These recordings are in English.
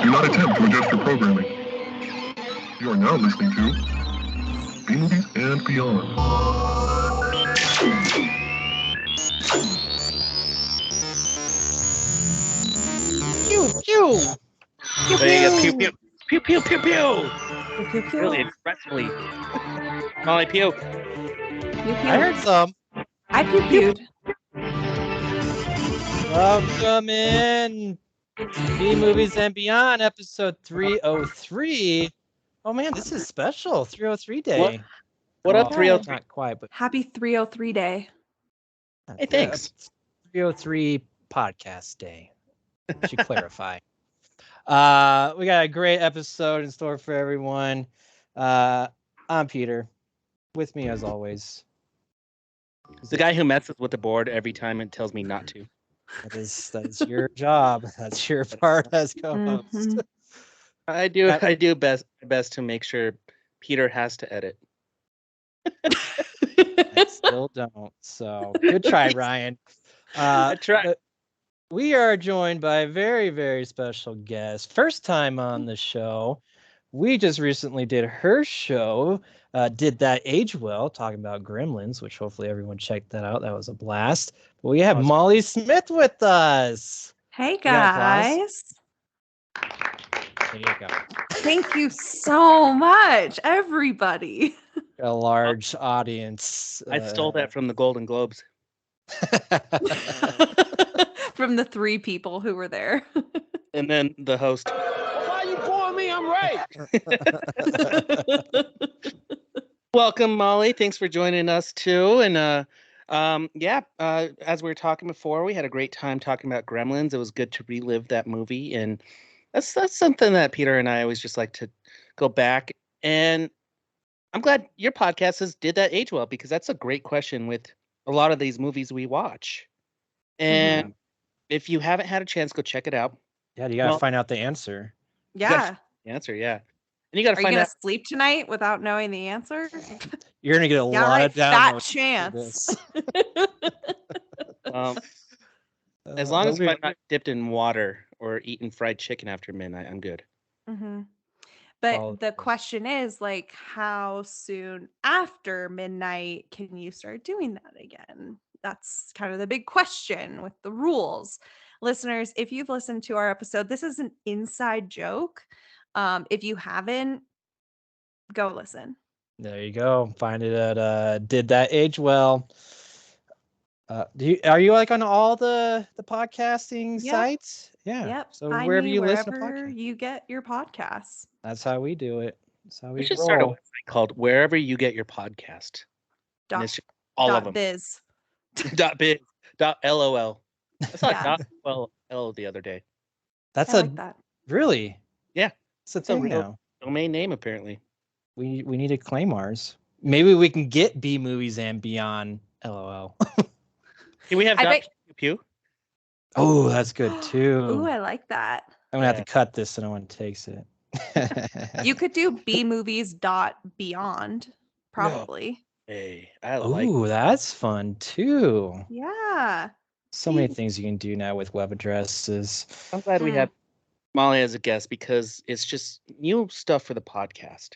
Do not attempt to adjust your programming. You are now listening to B-Movies and Beyond. Pew pew. Pew There you go. pew. Pew pew. Pew pew pew pew. Pew pew pew. Really expressively. Molly puke. Pew, pew. I heard some. I pew-pewed. Welcome in B Movies and Beyond, episode 303. Oh man, this is special. 303 day. What up, Yeah. 303? Not quite, but Happy 303 day. Hey, thanks. 303 podcast day. Should clarify. We got a great episode in store for everyone. I'm Peter. With me as always. The guy who messes with the board every time it tells me not to. That is your job. That's your part as co-host. Mhm. I do best to make sure Peter has to edit. I still don't. So good try, Ryan. I tried. We are joined by a very, very special guest. First time on the show. We just recently did her show. Did That Age Well, talking about Gremlins, which hopefully everyone checked that out. That was a blast. But we have Molly Smith with us. Hey got guys. There you go. Thank you so much, everybody. A large audience. I stole that from the Golden Globes. From the 3 people who were there. And then the host. Why you pouring me? I'm right. Welcome, Molly. Thanks for joining us too. And as we were talking before, we had a great time talking about Gremlins. It was good to relive that movie, and that's something that Peter and I always just like to go back. And I'm glad your podcast has Did That Age Well, because that's a great question with a lot of these movies we watch. And if you haven't had a chance, go check it out. Yeah, you got to Well- find out the answer. Yeah. The answer, yeah. And you got to Are you find going out. to sleep tonight without knowing the answer? You're going to get a Yeah, lot right. of Fat downloads. chance. As long as we- I'm not dipped in water or eating fried chicken after midnight, I'm good. hmm But Follow the this. question is, like, how soon after midnight can you start doing that again? That's kind of the big question with the rules. Listeners, if you've listened to our episode, this is an inside joke. If you haven't, go listen. There you go. Find it at Did That Age Well. Are you like on all the podcasting Yep. sites? Yeah. Yep. So Find wherever me you listen to wherever podcasts. you get your podcasts. That's how we do it. That's how we We should start a roll. website called Wherever You Get Your Podcast. And Dot, it's just all of dot them. biz. .biz. .lol. I saw Yeah. .lol the other day. That's I a like that. really. Yeah. It's a It's a thing real- now. Domain name, apparently. We need to claim ours. Maybe we can get B Movies and Beyond. LOL. Can we have I bet- .pew? Oh, that's good too. Ooh, I like that. I'm gonna have Yeah. to cut this so no one takes it. You could do bmovies.beyond, probably. Hey, I like Ooh, that's fun too. Yeah. So many things you can do now with web addresses. I'm glad we Mm. had Molly as a guest because it's just new stuff for the podcast.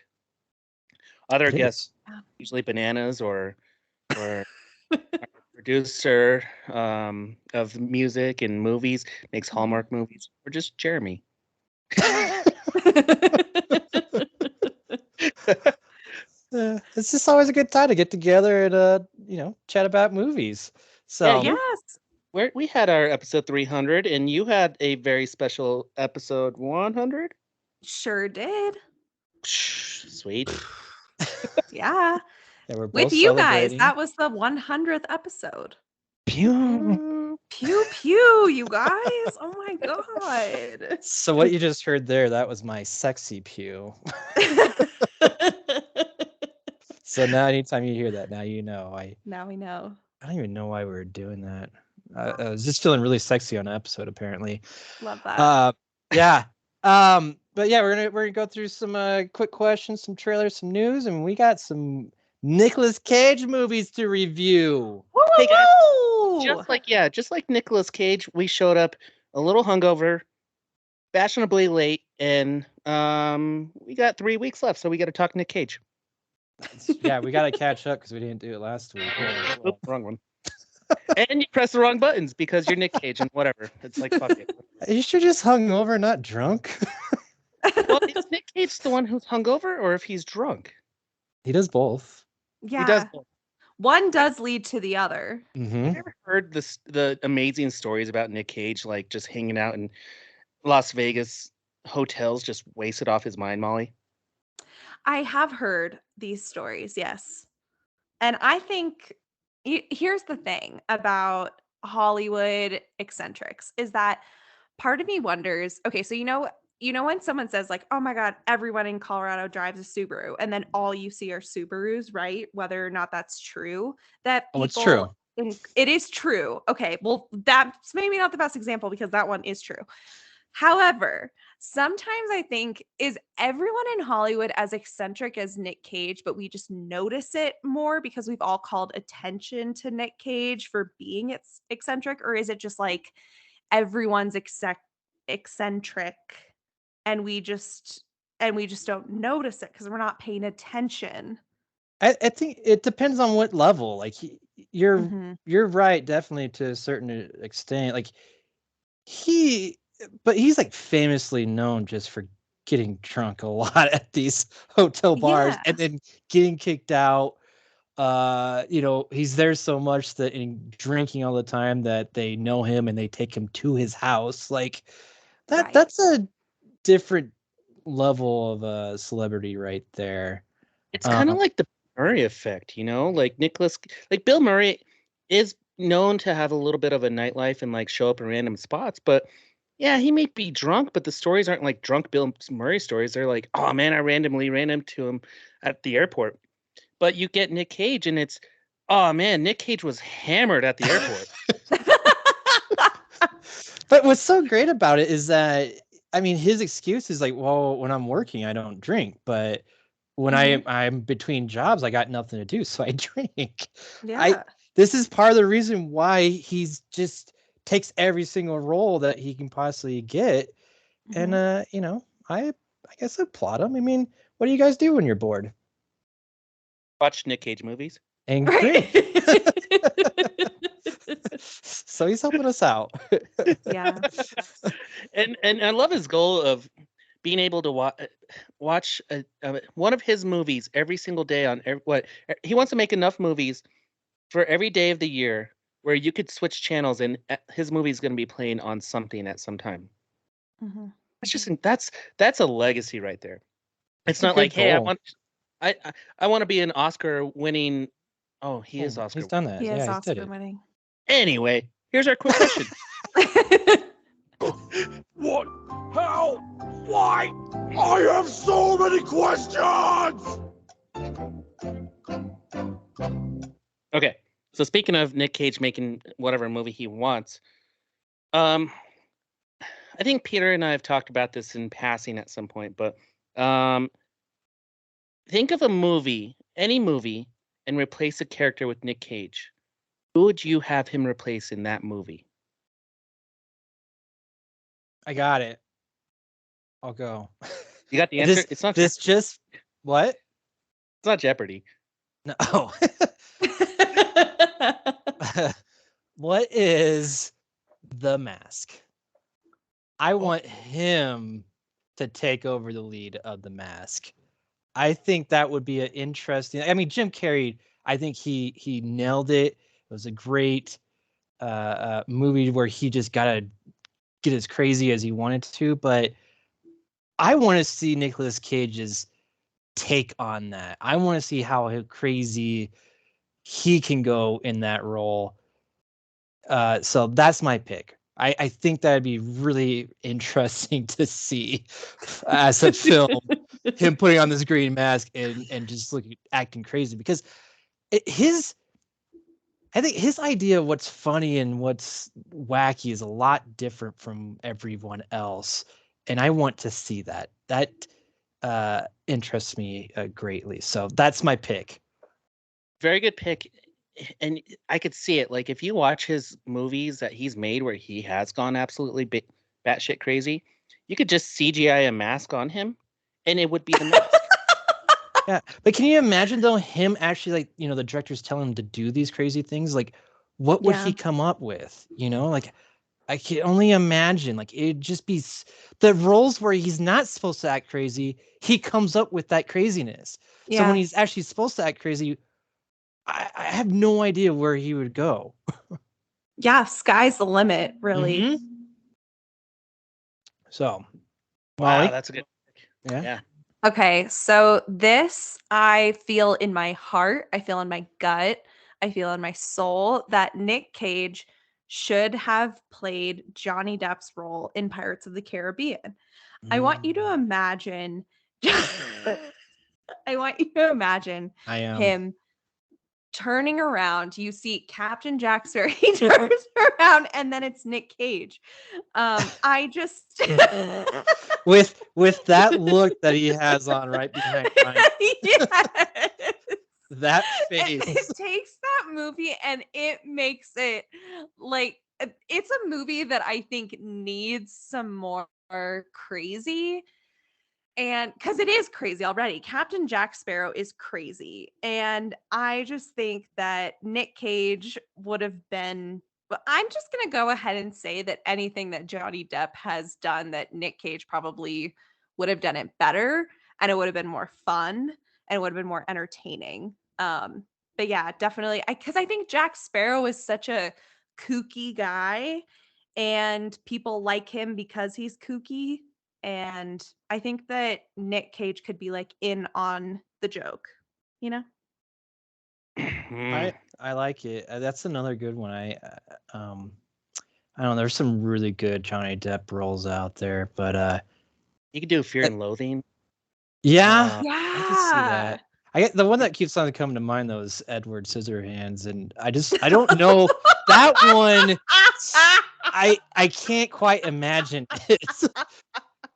Other It guests, is. usually Bananas or our producer of music and movies, makes Hallmark movies, or just Jeremy. It's just always a good time to get together and chat about movies. So Yes. We had our episode 300, and you had a very special episode 100. Sure did. Sweet. Yeah. yeah, we're With both you guys. celebrating. That was the 100th episode. Pew. Pew pew, you guys. Oh my god. So what you just heard there, that was my sexy pew. So now anytime you hear that, now you know. Now we know. I don't even know why we were doing that. I was just feeling really sexy on an episode, apparently. Love that. Yeah. But yeah, we're gonna go through some quick questions, some trailers, some news, and we got some Nicolas Cage movies to review. Woo, Hey, guys, woo, woo! Just like Nicolas Cage, we showed up a little hungover fashionably late, and we got 3 weeks left, so we got to talk Nick Cage. Yeah, we got to catch up because we didn't do it last week. Oops, wrong one. And you press the wrong buttons because you're Nick Cage and whatever. It's like, fuck it. You should just hungover, not drunk. Well, is Nick Cage the one who's hungover, or if he's drunk? He does both. Yeah. He does both. One does lead to the other. Mm-hmm. Have you ever heard the amazing stories about Nick Cage, like just hanging out in Las Vegas hotels, just wasted off his mind, Molly? I have heard these stories, yes. And I think here's the thing about Hollywood eccentrics is that part of me wonders, okay, so you know when someone says like, "Oh my god, everyone in Colorado drives a Subaru," and then all you see are Subarus, right? Whether or not that's true, that people it's true. It is true. Okay, well, that's maybe not the best example because that one is true. However, sometimes I think, is everyone in Hollywood as eccentric as Nick Cage, but we just notice it more because we've all called attention to Nick Cage for being eccentric? Or is it just like everyone's eccentric and we just don't notice it because we're not paying attention? I think it depends on what level. Like you're Mhm. you're right, definitely to a certain extent. Like but he's like famously known just for getting drunk a lot at these hotel bars Yeah. and then getting kicked out. He's there so much that and drinking all the time that they know him and they take him to his house. Like Right. that's a different level of celebrity right there. It's kind of like the Murray effect, like Bill Murray is known to have a little bit of a nightlife and like show up in random spots, but yeah, he may be drunk, but the stories aren't like drunk Bill Murray stories. They're like, oh man, I randomly ran into him at the airport. But you get Nick Cage and it's, oh man, Nick Cage was hammered at the airport. But what's so great about it is that, I mean, his excuse is like, well, when I'm working, I don't drink. But when I'm between jobs, I got nothing to do, so I drink. Yeah. This is part of the reason why he's just takes every single role that he can possibly get. And, I guess I applaud him. I mean, what do you guys do when you're bored? Watch Nick Cage movies. And great. So he's helping us out. Yeah. And I love his goal of being able to watch one of his movies every single day on he wants to make enough movies for every day of the year where you could switch channels and his movie is going to be playing on something at some time. Mm-hmm. It's just that's a legacy right there. It's not like, hey, I want to be an Oscar winning. Oh, he is Oscar. He's done that. He is yeah, Oscar winning. Anyway, here's our quick question. What? How? Why? I have so many questions! Okay, so speaking of Nick Cage making whatever movie he wants, I think Peter and I have talked about this in passing at some point, but think of a movie, any movie, and replace a character with Nick Cage. Who would you have him replace in that movie? I got it. I'll go. You got the answer? It's not this Jeopardy. just what? It's not Jeopardy. No. What is The Mask? I want him to take over the lead of The Mask. I think that would be an interesting. I mean, Jim Carrey, I think he nailed it. It was a great movie where he just got to get as crazy as he wanted to. But I want to see Nicolas Cage's take on that. I want to see how crazy he can go in that role. So that's my pick. I think that'd be really interesting to see as a film, him putting on this green mask and just acting crazy, because I think his idea of what's funny and what's wacky is a lot different from everyone else. And I want to see that. That interests me greatly. So that's my pick. Very good pick. And I could see it. Like, if you watch his movies that he's made where he has gone absolutely batshit crazy, You could just CGI a mask on him, and it would be the mask. Yeah, but can you imagine though him actually like the director's telling him to do these crazy things? Like, what would he come up with? Like I can only imagine. Like it'd just be the roles where he's not supposed to act crazy. He comes up with that craziness. So when he's actually supposed to act crazy, I have no idea where he would go. Yeah, sky's the limit, really. Mhm. So, Wow, Molly? that's a good. Yeah. Okay, so this I feel in my heart, I feel in my gut, I feel in my soul that Nick Cage should have played Johnny Depp's role in Pirates of the Caribbean. I want you to imagine I want you to imagine I am. him turning around. You see Captain Jack Sparrow, he turns around and then it's Nick Cage. I just with that look that he has on right behind Ryan, yes. that face. It takes that movie and it makes it like it's a movie that I think needs some more crazy. And because it is crazy already, Captain Jack Sparrow is crazy. And I just think that Nick Cage would have been, but I'm just going to go ahead and say that anything that Johnny Depp has done, that Nick Cage probably would have done it better and it would have been more fun and it would have been more entertaining. But yeah, definitely. Because I think Jack Sparrow is such a kooky guy and people like him because he's kooky. And I think that Nick Cage could be like in on the joke, you know? I like it. That's another good one. I don't know. There's some really good Johnny Depp roles out there, but You could do Fear and Loathing. yeah, Yeah. I can see that. I get the one that keeps on coming to mind though is Edward Scissorhands, and I don't know that one. I can't quite imagine it.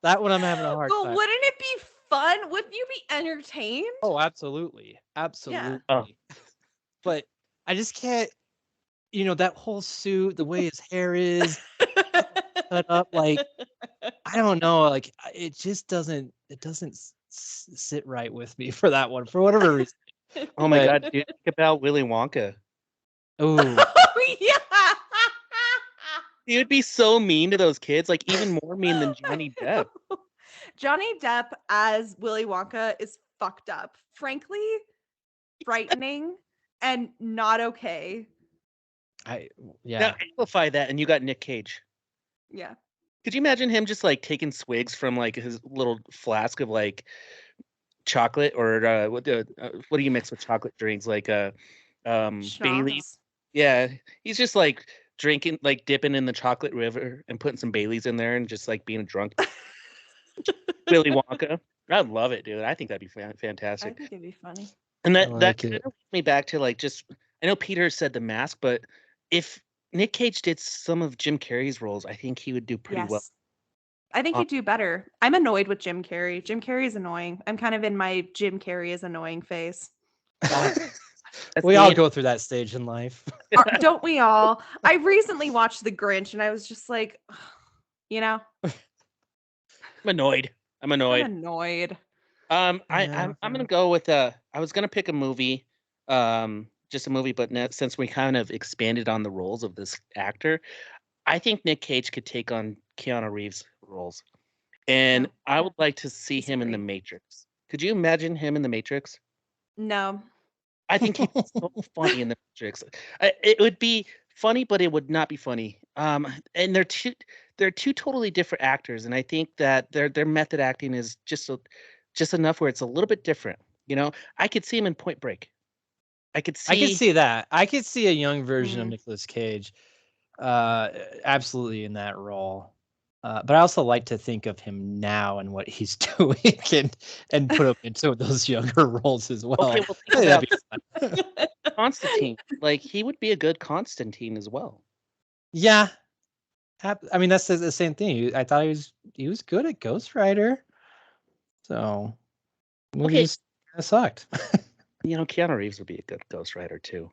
That one I'm having a hard But time. wouldn't it be fun? Wouldn't you be entertained? Oh, absolutely. Absolutely. Oh. But I just can't, that whole suit, the way his hair is cut up, like, I don't know, like, it just doesn't sit right with me for that one, for whatever reason. Oh my But- God, dude, think about Willy Wonka. Ooh, Oh, yeah. He would be so mean to those kids, like even more mean than Johnny Depp. Johnny Depp as Willy Wonka is fucked up. Frankly, frightening and not okay. yeah. Now amplify that, and you got Nick Cage. Yeah. Could you imagine him just like taking swigs from like his little flask of like chocolate or what do you mix with chocolate drinks like Bailey's? Schnapps. Yeah, he's just like drinking, like dipping in the chocolate river and putting some Baileys in there and just like being a drunk. Willy Wonka. I'd love it, dude. I think that'd be I fantastic. think it'd be funny. And I that like kind it. of leads me back to like just I know Peter said the mask, but if Nick Cage did some of Jim Carrey's roles, I think he would do pretty well. I think he'd do better. I'm annoyed with Jim Carrey. Jim Carrey is annoying. I'm kind of in my Jim Carrey is annoying phase. We all go through that stage in life. Don't we all? I recently watched The Grinch and I was just like, I'm annoyed. I'm annoyed. I'm annoyed. I'm Yeah. gonna go with I was gonna pick a movie, just a movie, but since we kind of expanded on the roles of this actor, I think Nick Cage could take on Keanu Reeves' roles, and I would like to see him in The Matrix. Could you imagine him in The Matrix? No. I think he's so funny in The Matrix. It would be funny, but it would not be funny. And they're two totally different actors, and I think that their method acting is just enough where it's a little bit different. I could see him in Point Break. I could see that. I could see a young version of Mm. Nicolas Cage, absolutely in that role. But I also like to think of him now and what he's doing, and put him into those younger roles as well. Okay, well, think That'd about be fun. Constantine. Like he would be a good Constantine as well. Yeah, I mean that's the same thing. I thought he was good at Ghost Rider, so movie just kind of sucked. Keanu Reeves would be a good Ghost Rider too.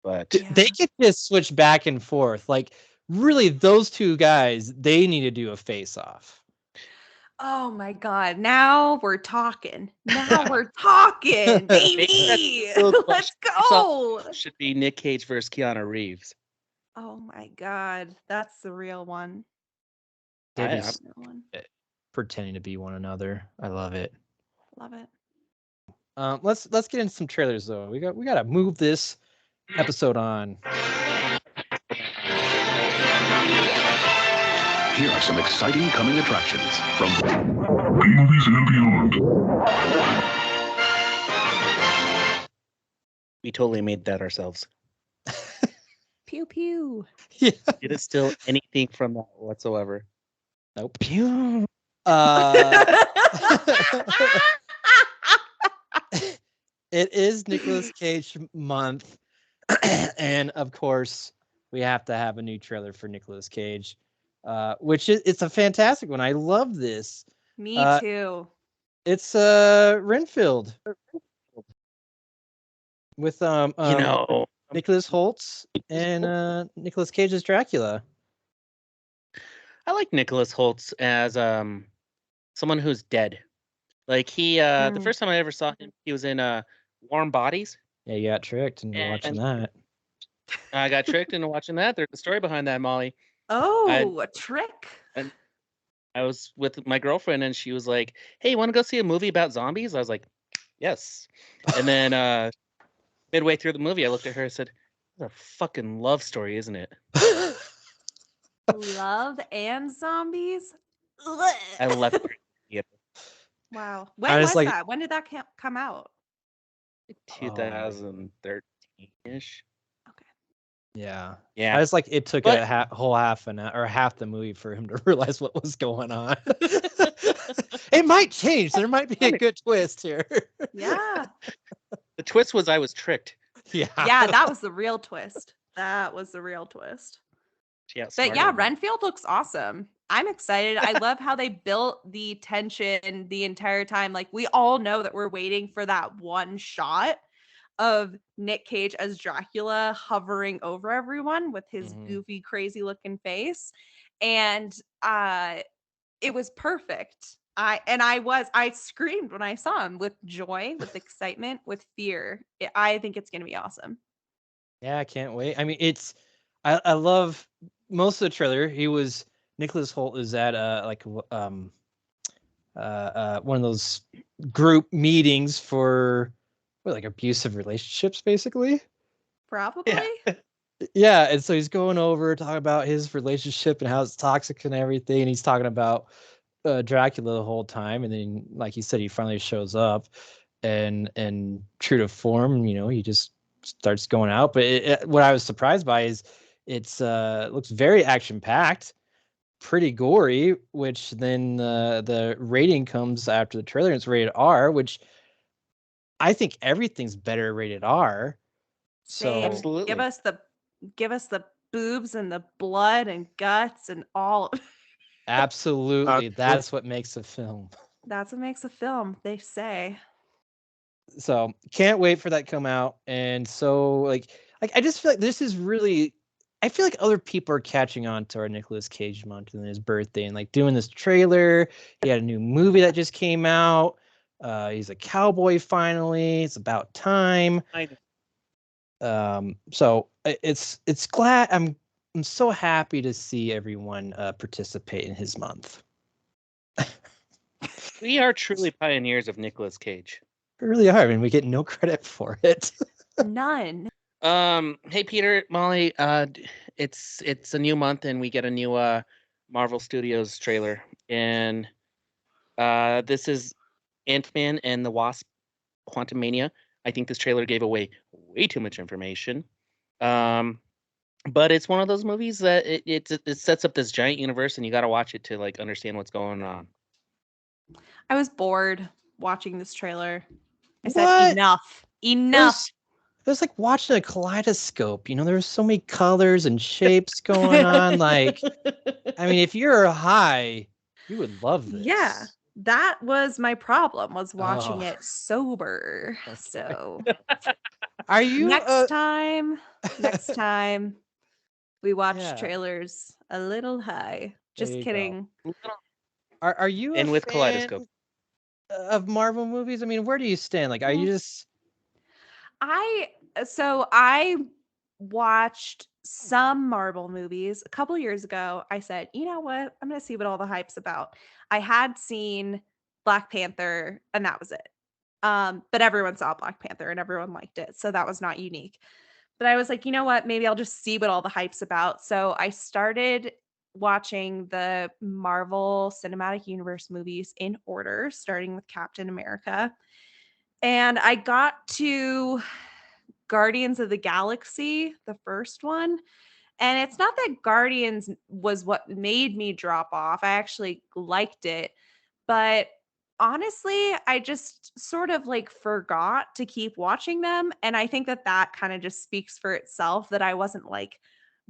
But They could just switch back and forth. Like really, those two guys, they need to do a face-off. Oh my God. Now we're talking. Now we're talking, Maybe that's baby. still a Let's question. I saw go. should be Nick Cage versus Keanu Reeves. Oh my God. That's the real one. They're I- just Real one. pretending to be one another. I love it. Love it. Let's get into some trailers though. We gotta move this episode on. Here are some exciting coming attractions from B-movies and beyond. We totally made that ourselves. Pew pew. Yeah. It is still anything from that whatsoever. Nope. It is Nicolas Cage month, and of course, we have to have a new trailer for Nicolas Cage, which it's a fantastic one. I love this. Me too. It's Renfield with Nicholas Holtz and Nicolas Cage as Dracula. I like Nicholas Holtz as someone who's dead. Like the first time I ever saw him, he was in Warm Bodies. Yeah, you got tricked into watching that. I got tricked into watching that. There's a story behind that, Molly. Oh, a trick. And I was with my girlfriend, and she was like, "Hey, you want to go see a movie about zombies?" I was like, "Yes." And then midway through the movie, I looked at her and said, "It's a fucking love story, isn't it?" Love and zombies. I left her. Wow. When was that? When did that come out? 2013-ish. Okay. Yeah. Yeah. I was like, it took a whole half an hour or half the movie for him to realize what was going on. It might change. There might be a good twist here. Yeah. The twist was I was tricked. Yeah. Yeah, that was the real twist. That was the real twist. Yeah. But yeah, Renfield looks awesome. I'm excited. I love how they built the tension the entire time. Like, we all know that we're waiting for that one shot of Nick Cage as Dracula hovering over everyone with his goofy, crazy looking face. And it was perfect. I screamed when I saw him, with joy, with excitement, with fear. I think it's going to be awesome. Yeah, I can't wait. I mean, I love most of the trailer. Nicholas Holt is at one of those group meetings for like abusive relationships, basically. Probably. Yeah, and so he's going over talking about his relationship and how it's toxic and everything. And he's talking about Dracula the whole time, and then, like you said, he finally shows up, and true to form, he just starts going out. But what I was surprised by is it looks very action packed, pretty gory. Which then the rating comes after the trailer, and it's rated R, which I think everything's better rated R. So absolutely, give us the boobs and the blood and guts and all. Absolutely. That's what makes a film. That's what makes a film, they say. So can't wait for that to come out. And so like I just feel like this is really, I feel like other people are catching on to our Nicolas Cage month and his birthday and like doing this trailer. He had a new movie that just came out. He's a cowboy finally. It's about time. So it's glad I'm so happy to see everyone participate in his month. We are truly pioneers of Nicolas Cage. We really are, and we get no credit for it. None. Hey Peter, Molly, it's a new month and we get a new Marvel Studios trailer, and this is Ant-Man and the Wasp: Quantumania. I think this trailer gave away way too much information. But it's one of those movies that it sets up this giant universe, and you got to watch it to like understand what's going on. I was bored watching this trailer. I said enough. It was like watching a kaleidoscope. There was so many colors and shapes going on. Like, I mean, if you're high, you would love this. Yeah, that was my problem, was watching it sober. Okay. So are you next time we watch trailers a little high. Just kidding. Are you And a with fan Kaleidoscope. of Marvel movies? I mean, where do you stand? Like, are you just I watched some Marvel movies a couple years ago. I said, you know what? I'm going to see what all the hype's about. I had seen Black Panther and that was it. But everyone saw Black Panther and everyone liked it. So that was not unique. But I was like, you know what? Maybe I'll just see what all the hype's about. So I started watching the Marvel Cinematic Universe movies in order, starting with Captain America. And I got to Guardians of the Galaxy, the first one. And it's not that Guardians was what made me drop off. I actually liked it. But honestly, I just sort of like forgot to keep watching them. And I think that that kind of just speaks for itself that I wasn't like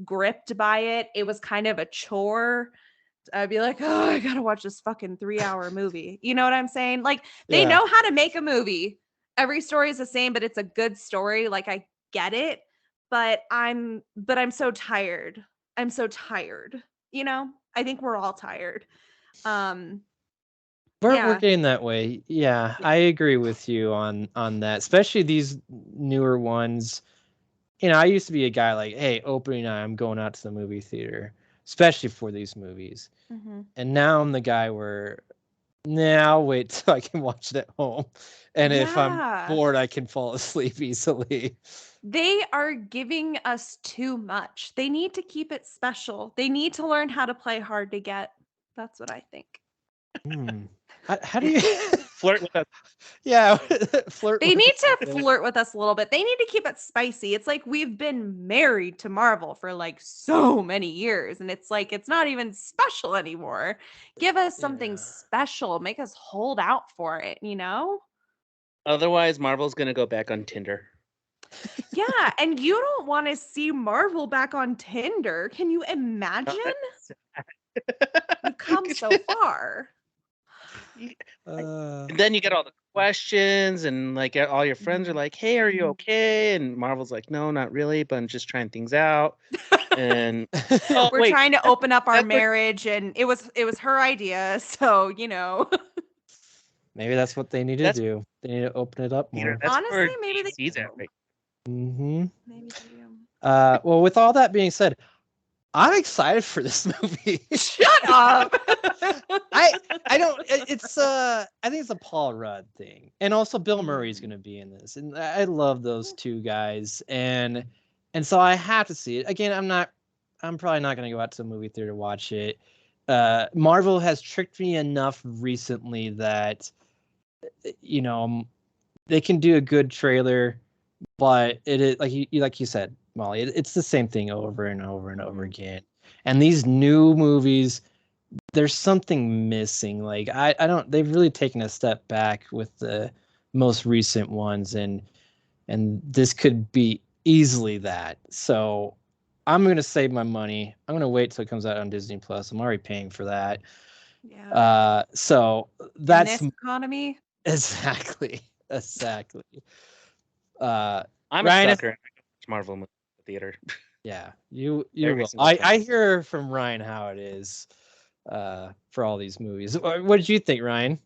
gripped by it. It was kind of a chore. I'd be like, oh, I gotta watch this fucking 3-hour movie. You know what I'm saying? Like, they know how to make a movie. Every story is the same, but it's a good story. Like, I get it, but I'm so tired. I'm so tired. You know, I think we're all tired. we're Yeah. getting that way. Yeah, Yeah. I agree with you on that. Especially these newer ones. You know, I used to be a guy like, hey, opening night, I'm going out to the movie theater, especially for these movies. Mm-hmm. And now I'm the guy where, nah, I'll wait till I can watch it at home. And if I'm Yeah. bored, I can fall asleep easily. They are giving us too much. They need to keep it special. They need to learn how to play hard to get. That's what I think. How do you Flirt with us. Yeah, flirt They with need us to a bit. flirt with us a little bit. They need to keep it spicy. It's like we've been married to Marvel for like so many years, and it's like it's not even special anymore. Give us something Yeah. special. Make us hold out for it, you know? Otherwise, Marvel's going to go back on Tinder. Yeah, and you don't want to see Marvel back on Tinder. Can you imagine? We've come so far. And then you get all the questions, and like all your friends are like, "Hey, are you okay?" And Marvel's like, "No, not really, but I'm just trying things out." And oh, We're wait, trying to open up our that's what- marriage, and it was her idea. So, you know. Maybe that's what they need to That's- do. They need to open it up Peter, more. that's Honestly, where maybe they DC's at do. right. Mm-hmm. Maybe they do. Well, with all that being said, I'm excited for this movie. Shut up. I don't. It's I think it's a Paul Rudd thing, and also Bill Murray's going to be in this, and I love those two guys, and so I have to see it again. I'm probably not going to go out to the movie theater to watch it. Marvel has tricked me enough recently that you know they can do a good trailer, but it is like you said, Molly. It's the same thing over and over and over again. And these new movies, there's something missing. Like I don't. They've really taken a step back with the most recent ones, and this could be easily that. So I'm gonna save my money. I'm gonna wait till it comes out on Disney Plus. I'm already paying for that. Yeah. So In that's this economy. exactly. I'm Ryan, a sucker. I go watch Marvel movie in the theater. yeah, you Every will. single time. I hear from Ryan how it is for all these movies. What did you think, Ryan?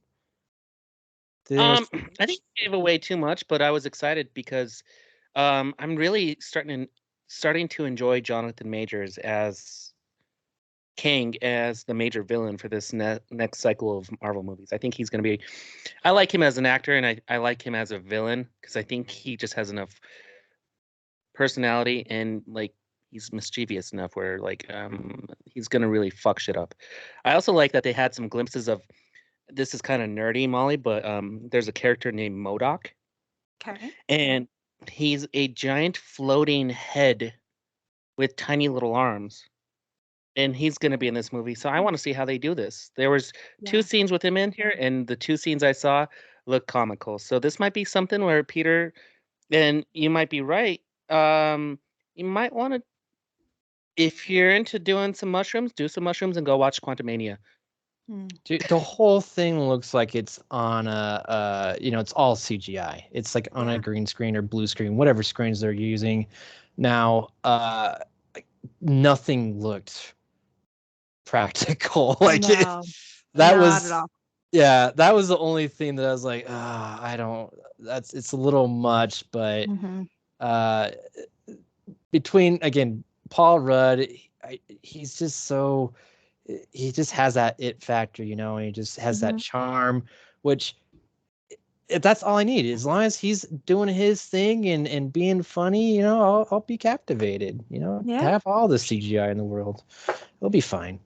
I think you gave away too much, but I was excited because I'm really starting to enjoy Jonathan Majors as King, as the major villain for this next cycle of Marvel movies. I think he's going to be. I like him as an actor, and I like him as a villain because I think he just has enough personality, and like he's mischievous enough where like he's going to really fuck shit up. I also like that they had some glimpses of. This is kind of nerdy, Molly, but there's a character named MODOK, Okay. and he's a giant floating head with tiny little arms, and he's going to be in this movie. So I want to see how they do this. There was two Yeah. scenes with him in here, and the two scenes I saw look comical. So this might be something where Peter, and you might be right. You might want to, if you're into doing some mushrooms, do some mushrooms and go watch Quantumania. Dude, the whole thing looks like it's on a it's all CGI. It's like on a green screen or blue screen, whatever screens they're using. Now, nothing looked practical. Like No. That Not was at all. yeah, that was the only thing that I was like, I don't. It's a little much, but Mhm. uh, between again Paul Rudd, he's just so he just has that it factor, and he just has that Mhm. charm, which that's all I need. As long as he's doing his thing and being funny, I'll be captivated. Yeah. Have all the CGI in the world, it'll be fine.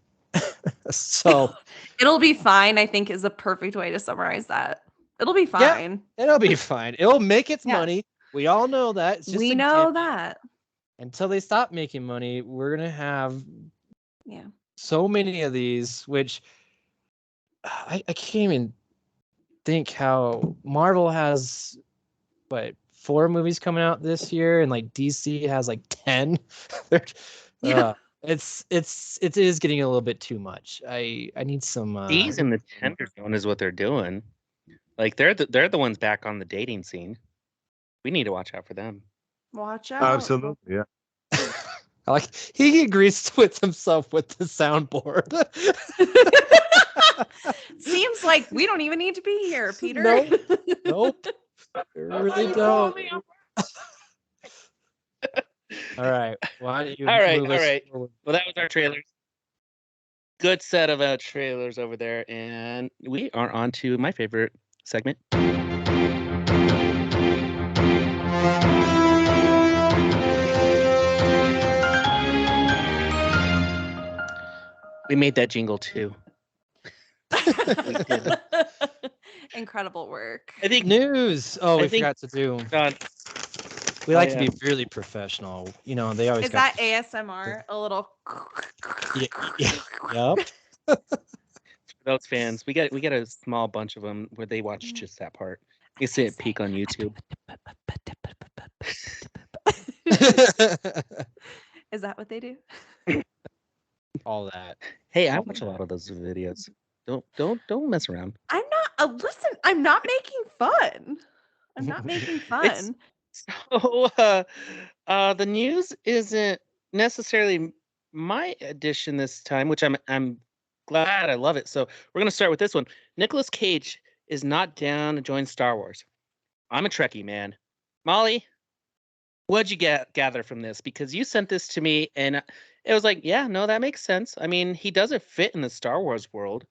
So It'll be fine, I think, is the perfect way to summarize that. It'll be yeah, fine. it'll be fine. It'll make its Yeah. money. We all know that. It's just We a know gimmick. that. Until they stop making money, we're gonna have Yeah. so many of these, which I can't even think how Marvel has what 4 movies coming out this year, and like DC has like 10. They're- Yeah. it is getting a little bit too much. I need some. He's in the tender zone is what they're doing. Like they're the ones back on the dating scene. We need to watch out for them. Watch out. Absolutely, yeah. Like he agrees with himself with the soundboard. Seems like we don't even need to be here, Peter. Nope. I really don't. All right. Why don't you All right, move all us right. forward? Well, that was our trailers. Good set of trailers over there, and we are on to my favorite segment. We made that jingle too. We did. Incredible work. I think News. Oh, I we think- forgot to do. John, We like yeah. to be really professional. They always Is got. that ASMR? A little. Yep. For those fans, we get a small bunch of them where they watch just that part. You see it peak on YouTube. Is that what they do? All that. Hey, I watch a lot of those videos. Don't mess around. I'm not. Listen, I'm not making fun. I'm not making fun. So the news isn't necessarily my edition this time, which I'm glad. I love it. So we're gonna start with this one. Nicolas Cage is not down to join Star Wars. I'm a Trekkie, man. Molly, what'd you gather from this? Because you sent this to me, and it was like, yeah, no, that makes sense. I mean, he doesn't fit in the Star Wars world,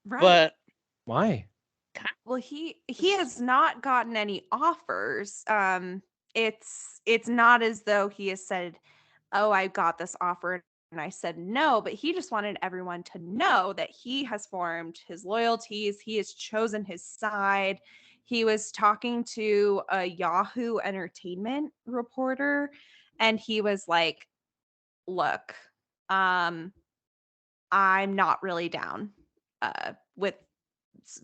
Right. but Why? Well, he has not gotten any offers. It's not as though he has said, "Oh, I got this offer," and I said no, but he just wanted everyone to know that he has formed his loyalties. He has chosen his side. He was talking to a Yahoo Entertainment reporter, and he was like, "Look, I'm not really down with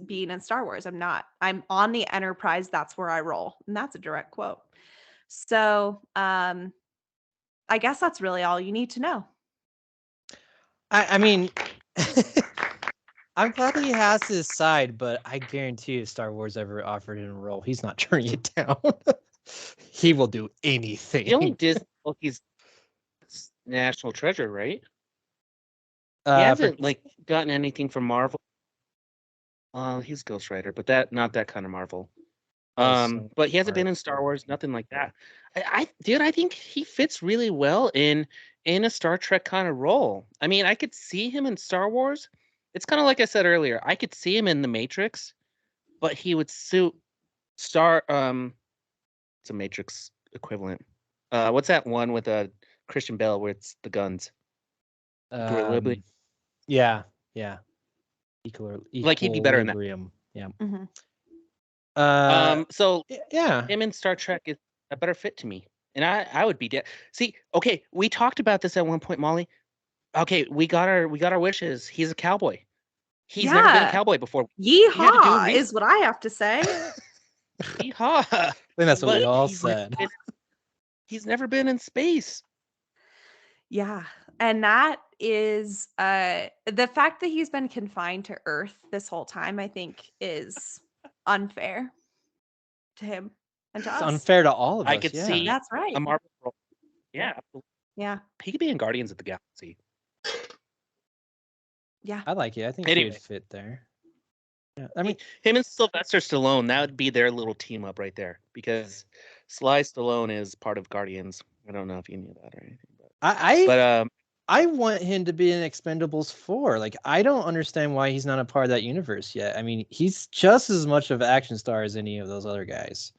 being in Star Wars. I'm not. I'm on the Enterprise. That's where I roll." And that's a direct quote. So I guess that's really all you need to know. I mean, I'm glad he has his side, but I guarantee you, if Star Wars ever offered him a role, he's not turning it down. He will do anything. the only Disney he's national treasure, right? He For- hasn't like gotten anything from Marvel. He's Ghost Rider, but not that kind of Marvel. But he hasn't been in Star Wars, nothing like that. Dude, I think he fits really well in a Star Trek kind of role. I mean, I could see him in Star Wars. It's kind of like I said earlier. I could see him in The Matrix, but he would suit Star. It's a Matrix equivalent. What's that one with Christian Bale where it's the guns? Yeah. Like he'd be better in that. Equilibrium. Yeah. Mm-hmm. So yeah. him in Star Trek is a better fit to me, and I would be dead. See, okay, we talked about this at one point, Molly. Okay, we got our wishes. He's a cowboy. He's never been a cowboy before. Yeehaw is what I have to say. Yeehaw! I think that's what we But all he's never said. he's never been in space. Yeah. And that is the fact that he's been confined to Earth this whole time, I think, is unfair to him and to It's us. unfair to all of us. I could yeah. see That's right. a Marvel role. Yeah, Yeah. he could be in Guardians of the Galaxy. Yeah. I like it. I think he Anyway. would fit there. Yeah, I mean, Him and Sylvester Stallone, that would be their little team up right there. Because Sly Stallone is part of Guardians. I don't know if you knew that or anything. But I want him to be in Expendables 4. Like, I don't understand why he's not a part of that universe yet. I mean, he's just as much of an action star as any of those other guys.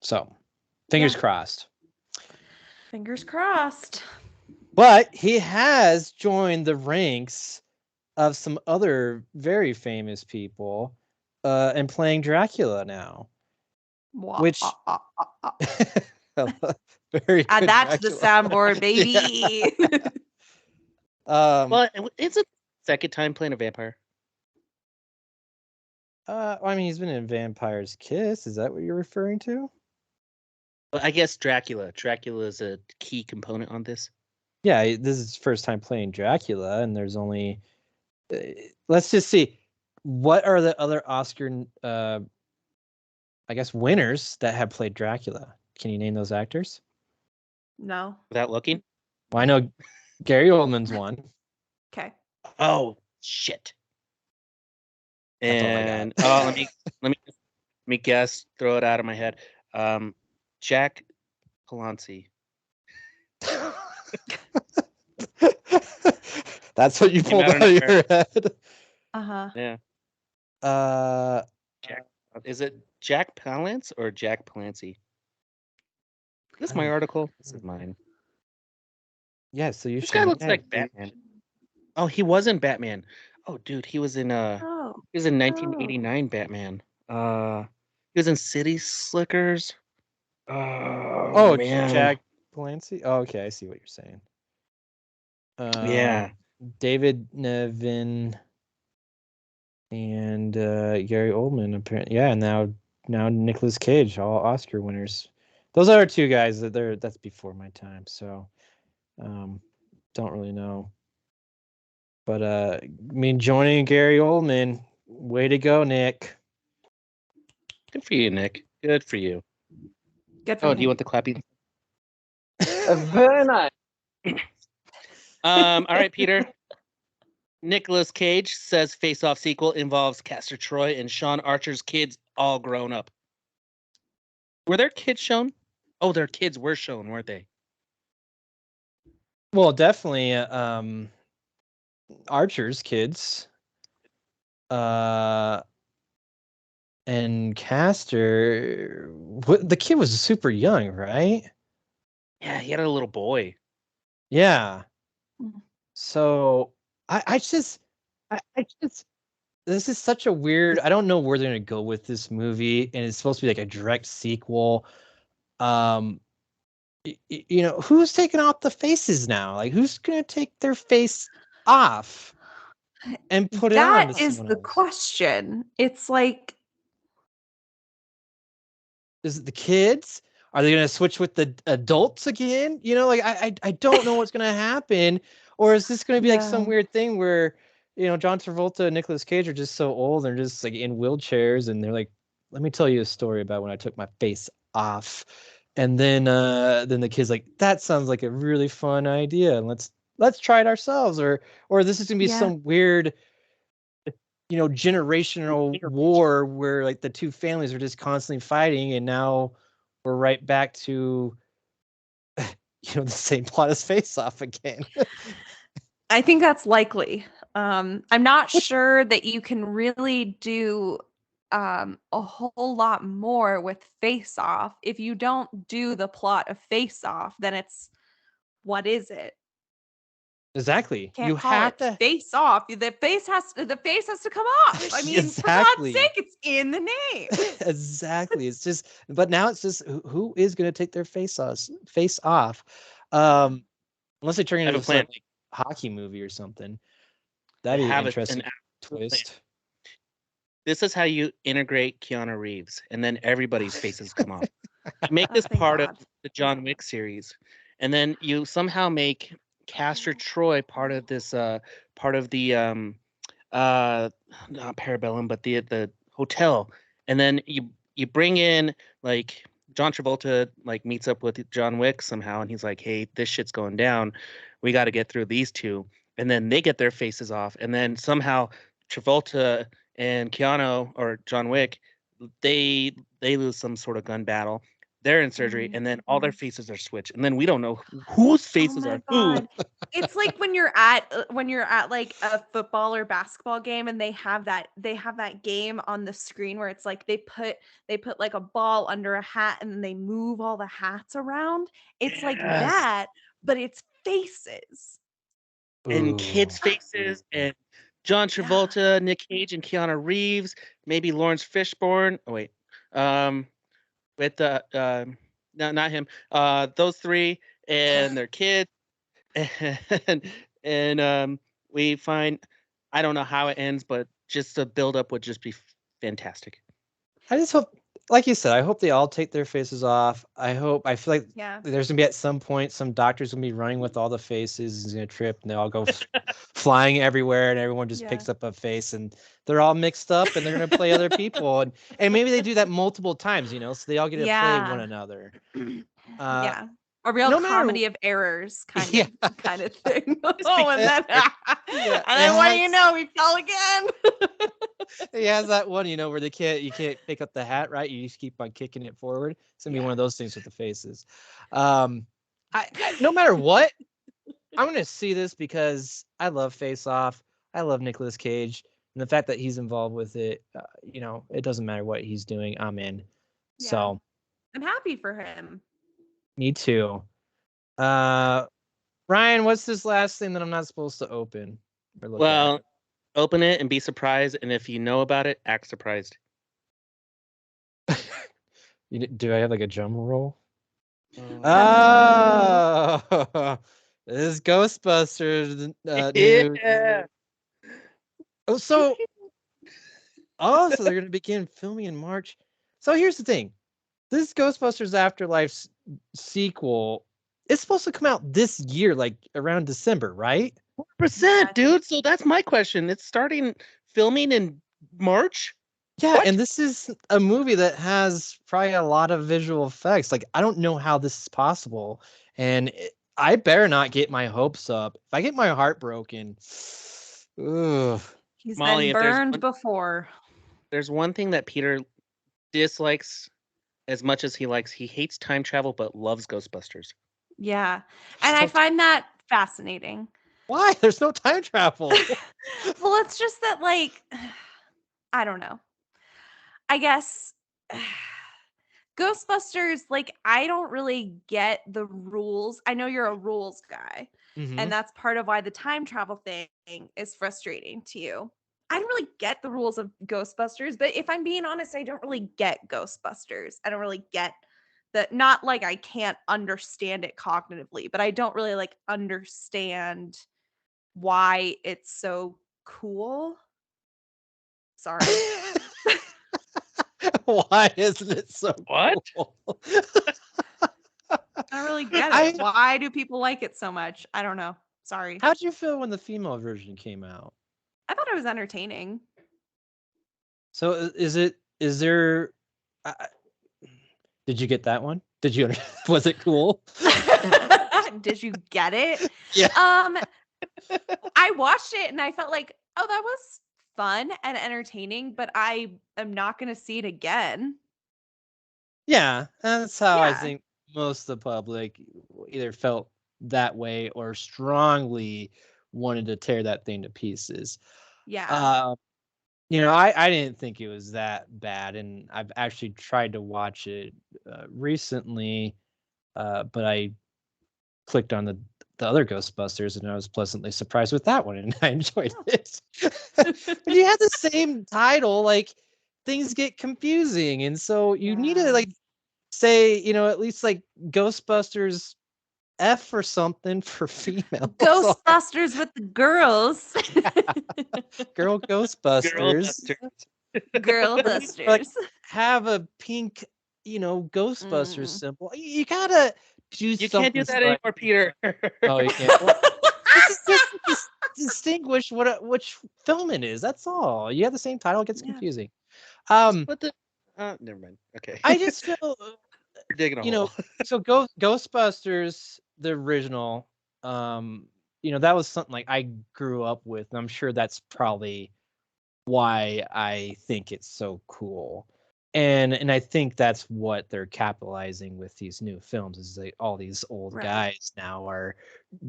So, fingers crossed. Fingers crossed. But he has joined the ranks of some other very famous people and playing Dracula now. Which very add good that to the Dracula. soundboard, baby. well, is it second time playing a vampire? I mean, he's been in Vampire's Kiss. Is that what you're referring to? Well, I guess Dracula. Dracula is a key component on this. Yeah, this is his first time playing Dracula, and there's only. Let's just see. What are the other Oscar, I guess, winners that have played Dracula? Can you name those actors? No. Without looking? Well, I know Gary Oldman's one. Okay. Oh shit! That's all I And got. let me guess. Throw it out of my head. Jack Palance. That's what you pulled out of your head. Uh-huh. Yeah. Jack, is it Jack Palance or Jack Palance? This is my article. This is mine. Yeah, so you This should. guy looks like Batman. Oh, he was in Batman. Oh, dude, he was in 1989 Batman. He was in City Slickers. Oh man. Jack Palance. Oh, okay, I see what you're saying. Yeah. David Nevin and Gary Oldman apparently. Yeah, and now Nicolas Cage, all Oscar winners. Those are two guys that's before my time, so don't really know. But I mean, joining Gary Oldman, way to go, Nick. Good for you, Nick. Good for you. Good for Oh, me. do you want the clapping? Very nice. All right, Peter. Nicolas Cage says Face Off sequel involves Castor Troy and Sean Archer's kids all grown up. Were their kids shown? Oh, their kids were shown, weren't they? Well, definitely Archer's kids. And Castor, the kid was super young, right? Yeah, he had a little boy. Yeah. So I just this is such a weird. I don't know where they're gonna go with this movie, and it's supposed to be like a direct sequel. You know, who's taking off the faces now? Like, who's gonna take their face off and put it on? That is the question. It's like, is it the kids? Are they gonna switch with the adults again? You know, like I don't know what's gonna happen, or is this gonna be like some weird thing where, you know, John Travolta and Nicolas Cage are just so old, they're just like in wheelchairs, and they're like, let me tell you a story about when I took my face off, and then the kid's like, that sounds like a really fun idea, and let's try it ourselves, or this is gonna be some weird, you know, generational war where like the two families are just constantly fighting, and now we're right back to, you know, the same plot as Face Off again. I think that's likely. I'm not sure that you can really do a whole lot more with Face Off. If you don't do the plot of Face Off, then it's, what is it? Exactly. Can't You call have it to Face Off. The face has to come off. I mean, Exactly. for God's sake, it's in the name. Exactly. It's just, but now it's just who is going to take their face off? Unless they turn into some hockey movie or something. That'd be an interesting twist. This is how you integrate Keanu Reeves, and then everybody's faces come off. Make this part of the John Wick series, and then you somehow make Castor Troy part of this, part of the not Parabellum, but the hotel, and then you bring in like John Travolta like meets up with John Wick somehow, and he's like, hey, this shit's going down, we got to get through these two, and then they get their faces off, and then somehow Travolta and Keanu or John Wick, they lose some sort of gun battle. They're in surgery, and then all their faces are switched, and then we don't know whose faces are who. It's like when you're at like a football or basketball game, and they have that game on the screen where it's like they put like a ball under a hat, and then they move all the hats around. It's like that, but it's faces. And kids' faces, and John Travolta, Nick Cage, and Keanu Reeves, maybe Lawrence Fishburne. Oh wait, with no, not him. Those three and their kids, and we find, I don't know how it ends, but just the buildup would just be fantastic. I just hope, like you said, I hope they all take their faces off. I feel like there's gonna be at some point some doctor's gonna be running with all the faces, he's gonna trip, and they all go flying everywhere, and everyone just picks up a face, and they're all mixed up, and they're gonna play other people, and maybe they do that multiple times, so they all get to play one another. A real comedy of errors kind of thing. And then what do you know? We fell again. He has that one, where you can't pick up the hat, right? You just keep on kicking it forward. It's gonna be one of those things with the faces. No matter what, I'm gonna see this because I love Face Off. I love Nicolas Cage, and the fact that he's involved with it, it doesn't matter what he's doing. I'm in. Yeah. So I'm happy for him. Me too. Ryan, what's this last thing that I'm not supposed to open? Well, open it and be surprised, and if you know about it, act surprised. Do I have like a drum roll? Oh, this is Ghostbusters. So they're going to begin filming in March. So here's the thing. This Ghostbusters Afterlife sequel, it's supposed to come out this year, like around December, right? 100%, dude. So that's my question. It's starting filming in March? Yeah, what? And this is a movie that has probably a lot of visual effects. Like, I don't know how this is possible. And I better not get my hopes up. If I get my heart broken, ugh. He's Molly, been burned before. There's one thing that Peter dislikes as much as he likes. He hates time travel, but loves Ghostbusters. Yeah. And I find that fascinating. Why? There's no time travel. Well, it's just that, like, I don't know. I guess Ghostbusters, like, I don't really get the rules. I know you're a rules guy, and that's part of why the time travel thing is frustrating to you. I don't really get the rules of Ghostbusters, but if I'm being honest, I don't really get Ghostbusters. I don't really get that. Not like I can't understand it cognitively, but I don't really like understand why it's so cool. Sorry. Why isn't it so cool? I don't really get it. Why do people like it so much? I don't know. Sorry. How'd you feel when the female version came out? I thought it was entertaining. So is there did you get that one? Was it cool? Did you get it? Yeah. I watched it and I felt like, oh, that was fun and entertaining, but I am not going to see it again. Yeah, that's how I think most of the public either felt that way or strongly wanted to tear that thing to pieces. Yeah. I didn't think it was that bad, and I've actually tried to watch it recently, but I clicked on the other Ghostbusters, and I was pleasantly surprised with that one, and I enjoyed it. But you have the same title, like things get confusing, and so you need to like say, at least like Ghostbusters F or something for female. Ghostbusters with the girls. Girl Ghostbusters. Girl Busters. Like, have a pink, Ghostbusters symbol. You gotta do something. You can't do that anymore, Peter. Oh, you can't. Well, just distinguish which film it is. That's all. You have the same title. It gets confusing. Never mind. Okay. I just feel You're digging a hole. So Ghostbusters, the original, that was something like I grew up with, and I'm sure that's probably why I think it's so cool. And I think that's what they're capitalizing with these new films is all these old Right. guys now are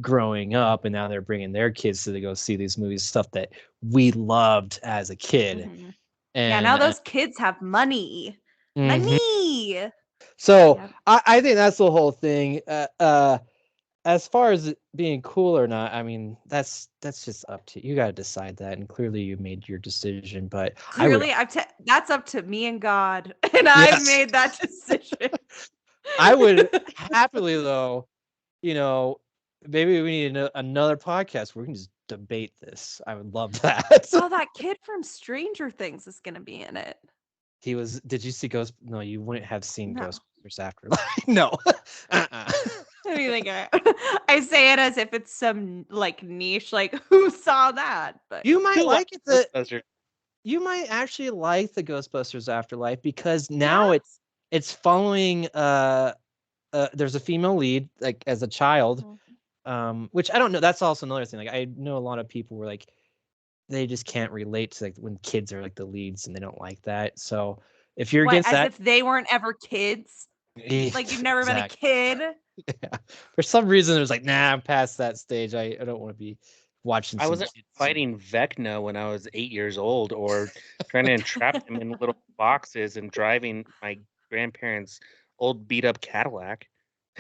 growing up, and now they're bringing their kids to go see these movies, stuff that we loved as a kid. Mhm. And Yeah, now those kids have money. Mhm. Money. So Yep. I think that's the whole thing. As far as it being cool or not, I mean, that's just up to you. You got to decide that, and clearly you made your decision. But Clearly, that's up to me and God, and I've Yes. made that decision. I would happily, though, maybe we need another podcast where we can just debate this. I would love that. Oh, that kid from Stranger Things is going to be in it. He was. Did you see Ghost? No, you wouldn't have seen No. Ghostbusters Afterlife. No. I mean, like, I say it as if it's some like niche, like who saw that? But You might Who like it. Ghostbusters? You might actually like the Ghostbusters Afterlife because now it's following. There's a female lead, like as a child. Which I don't know. That's also another thing. Like I know a lot of people were like, they just can't relate to like when kids are like the leads and they don't like that. So if you're what, against as that, if they weren't ever kids? Like you've never been a kid? Yeah. For some reason, it was like, nah, I'm past that stage. I don't want to be watching. I some wasn't kids. fighting Vecna when I was 8 years old, or trying to entrap him in little boxes and driving my grandparents' old beat up Cadillac.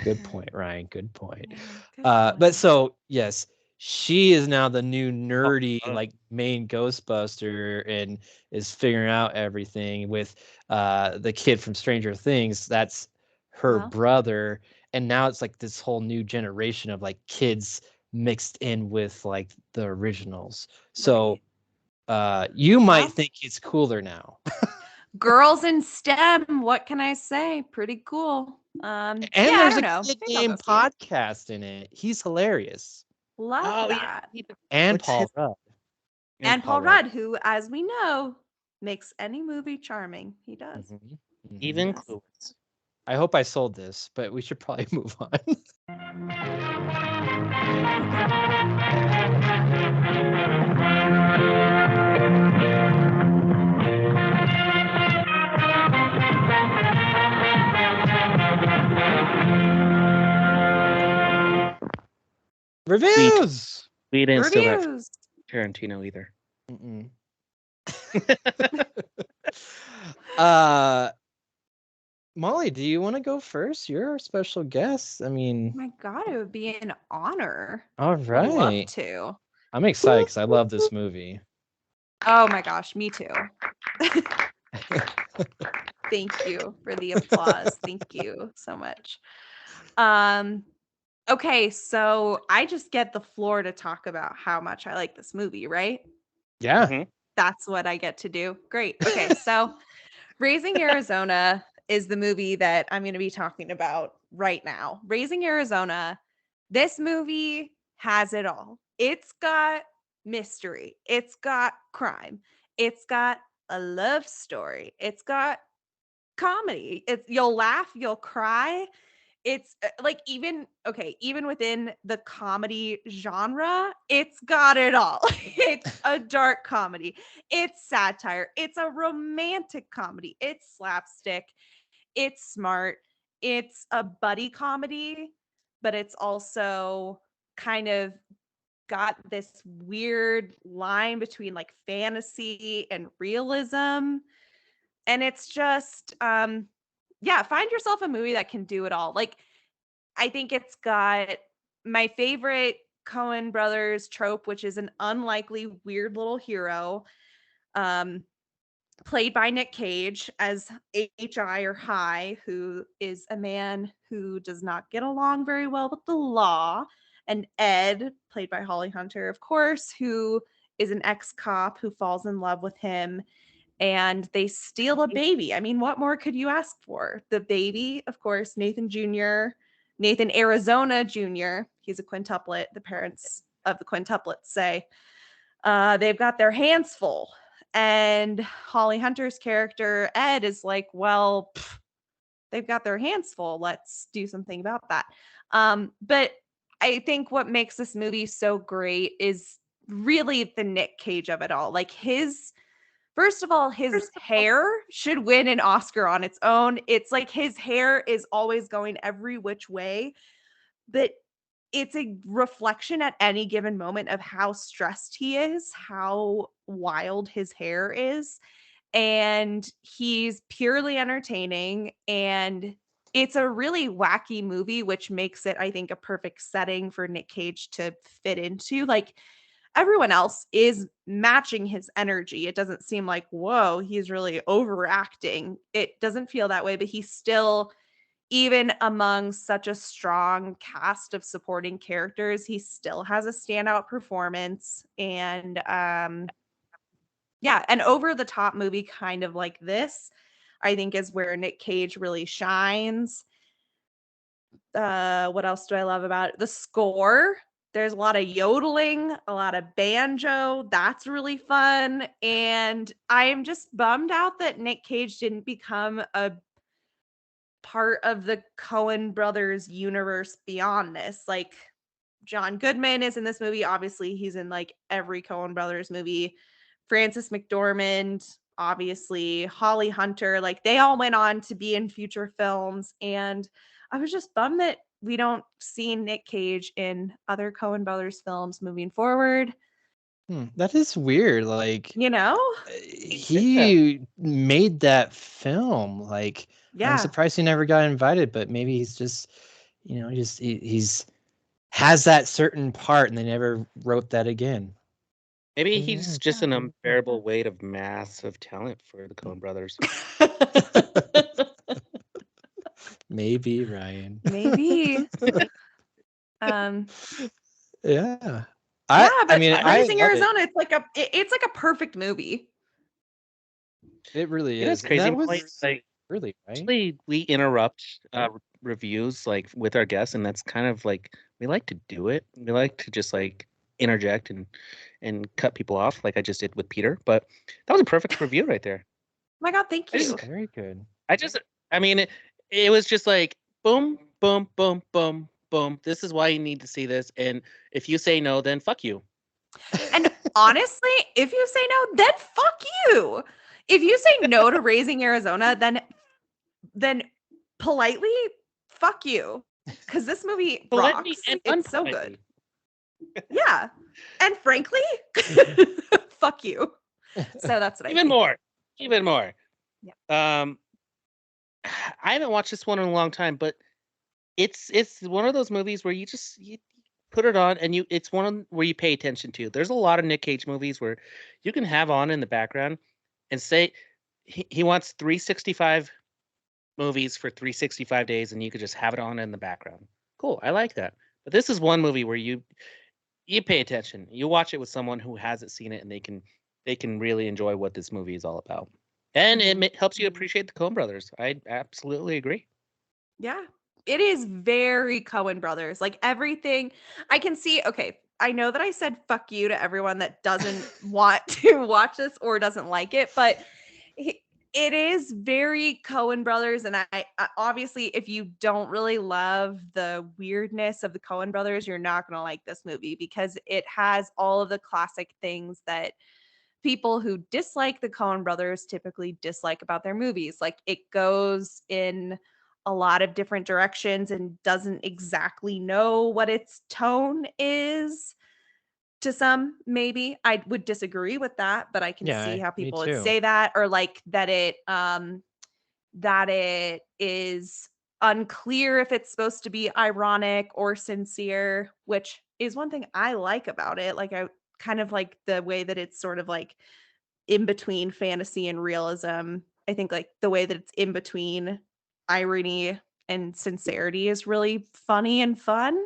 Good point, Ryan. Good point. Yeah, good But point. so yes, she is now the new nerdy Oh. like main Ghostbuster and is figuring out everything with the kid from Stranger Things. That's her Well. brother, and now it's like this whole new generation of like kids mixed in with like the originals. So you might Well. think it's cooler now. Girls in STEM, what can I say? Pretty cool. And yeah, there's I a don't know. kid Maybe I'll named go see it. Podcast in it. He's hilarious. Love Oh that. yeah, And What's Paul his- Rudd. And Paul Rudd, who, as we know, makes any movie charming. He does. Mhm, mhm. Even Yes. Clueless. I hope I sold this, but we should probably move on. Reviews. We didn't steal that from Reviews. Tarantino either. Mm-mm. Molly, do you want to go first? You're our special guest. I mean, Oh my God, it would be an honor. all I'd love right. to. I'm excited because I love this movie. Oh my gosh, me too. Thank you for the applause. Thank you so much. Okay, so I just get the floor to talk about how much I like this movie, right? Yeah. Mhm. That's what I get to do. Great. Okay, so Raising Arizona is the movie that I'm going to be talking about right now. Raising Arizona, this movie has it all. It's got mystery, it's got crime, it's got a love story, it's got comedy. You'll laugh, you'll cry. It's like even within the comedy genre, it's got it all. It's a dark comedy, it's satire, it's a romantic comedy, it's slapstick, it's smart, it's a buddy comedy, but it's also kind of got this weird line between like fantasy and realism. And it's just yeah, find yourself a movie that can do it all. Like I think it's got my favorite Coen brothers trope, which is an unlikely weird little hero, played by Nick Cage as HI or High, who is a man who does not get along very well with the law, and Ed, played by Holly Hunter, of course, who is an ex-cop who falls in love with him, and they steal a baby. I mean, what more could you ask for? The baby, of course, Nathan Arizona Jr. He's a quintuplet. The parents of the quintuplets say they've got their hands full. And Holly Hunter's character, Ed, is like, well, they've got their hands full. Let's do something about that. But I think what makes this movie so great is really the Nick Cage of it all. Like first of all, his hair should win an Oscar on its own. It's like his hair is always going every which way, but it's a reflection at any given moment of how stressed he is, how wild his hair is. And he's purely entertaining. And it's a really wacky movie, which makes it, I think, a perfect setting for Nick Cage to fit into. Like, everyone else is matching his energy. It doesn't seem like, whoa, he's really overacting. It doesn't feel that way, but he's still, even among such a strong cast of supporting characters, he still has a standout performance. And yeah, an over the top movie kind of like this, I think, is where Nick Cage really shines. What else do I love about it? The score. There's a lot of yodeling, a lot of banjo. That's really fun. And I am just bummed out that Nick Cage didn't become a part of the Coen brothers universe beyond this. Like, John Goodman is in this movie. Obviously, he's in like every Coen brothers movie. Frances McDormand, obviously, Holly Hunter, like they all went on to be in future films. And I was just bummed that we don't see Nick Cage in other Coen brothers films moving forward. That is weird. Like, You know? he made that film. Like, I'm Yeah. surprised he never got invited, but maybe he's just, he's has that certain part and they never wrote that again. Maybe he's just an unbearable weight of massive talent for the Coen brothers. Maybe, Ryan. Maybe. Yeah. But mean, Raising I love Arizona, it's like a perfect movie. It really It is. is crazy. That was Like, really right. actually, we interrupt reviews like with our guests, and that's kind of like we like to do it. We like to just like interject and cut people off, like I just did with Peter. But that was a perfect review right there. Oh my God, thank you. Very good. I mean, it was just like boom, boom, boom, boom, boom. This is why you need to see this, and if you say no, then fuck you. And honestly, if you say no, then fuck you. If you say no to Raising Arizona, then politely fuck you. Because this movie Politely rocks. and It's so unpolitely. good. Yeah. And frankly, fuck you. So that's what I Even think. more. Yeah. I haven't watched this one in a long time, but it's one of those movies where you put it on and it's one where you pay attention to. There's a lot of Nick Cage movies where you can have on in the background and say he wants 365 movies for 365 days, and you could just have it on in the background. Cool, I like that. But this is one movie where you pay attention. You watch it with someone who hasn't seen it, and they can really enjoy what this movie is all about. And it helps you appreciate the Coen brothers. I absolutely agree. Yeah. It is very Coen brothers. Like everything I can see. Okay. I know that I said fuck you to everyone that doesn't want to watch this or doesn't like it, but it is very Coen brothers. And I obviously, if you don't really love the weirdness of the Coen brothers, you're not going to like this movie because it has all of the classic things that people who dislike the Coen brothers typically dislike about their movies. Like it goes in a lot of different directions and doesn't exactly know what its tone is. To some, maybe I would disagree with that, but I can see how people would say that, or like that it is unclear if it's supposed to be ironic or sincere, which is one thing I like about it. Like I kind of like the way that it's sort of like in between fantasy and realism. I think like the way that it's in between irony and sincerity is really funny and fun.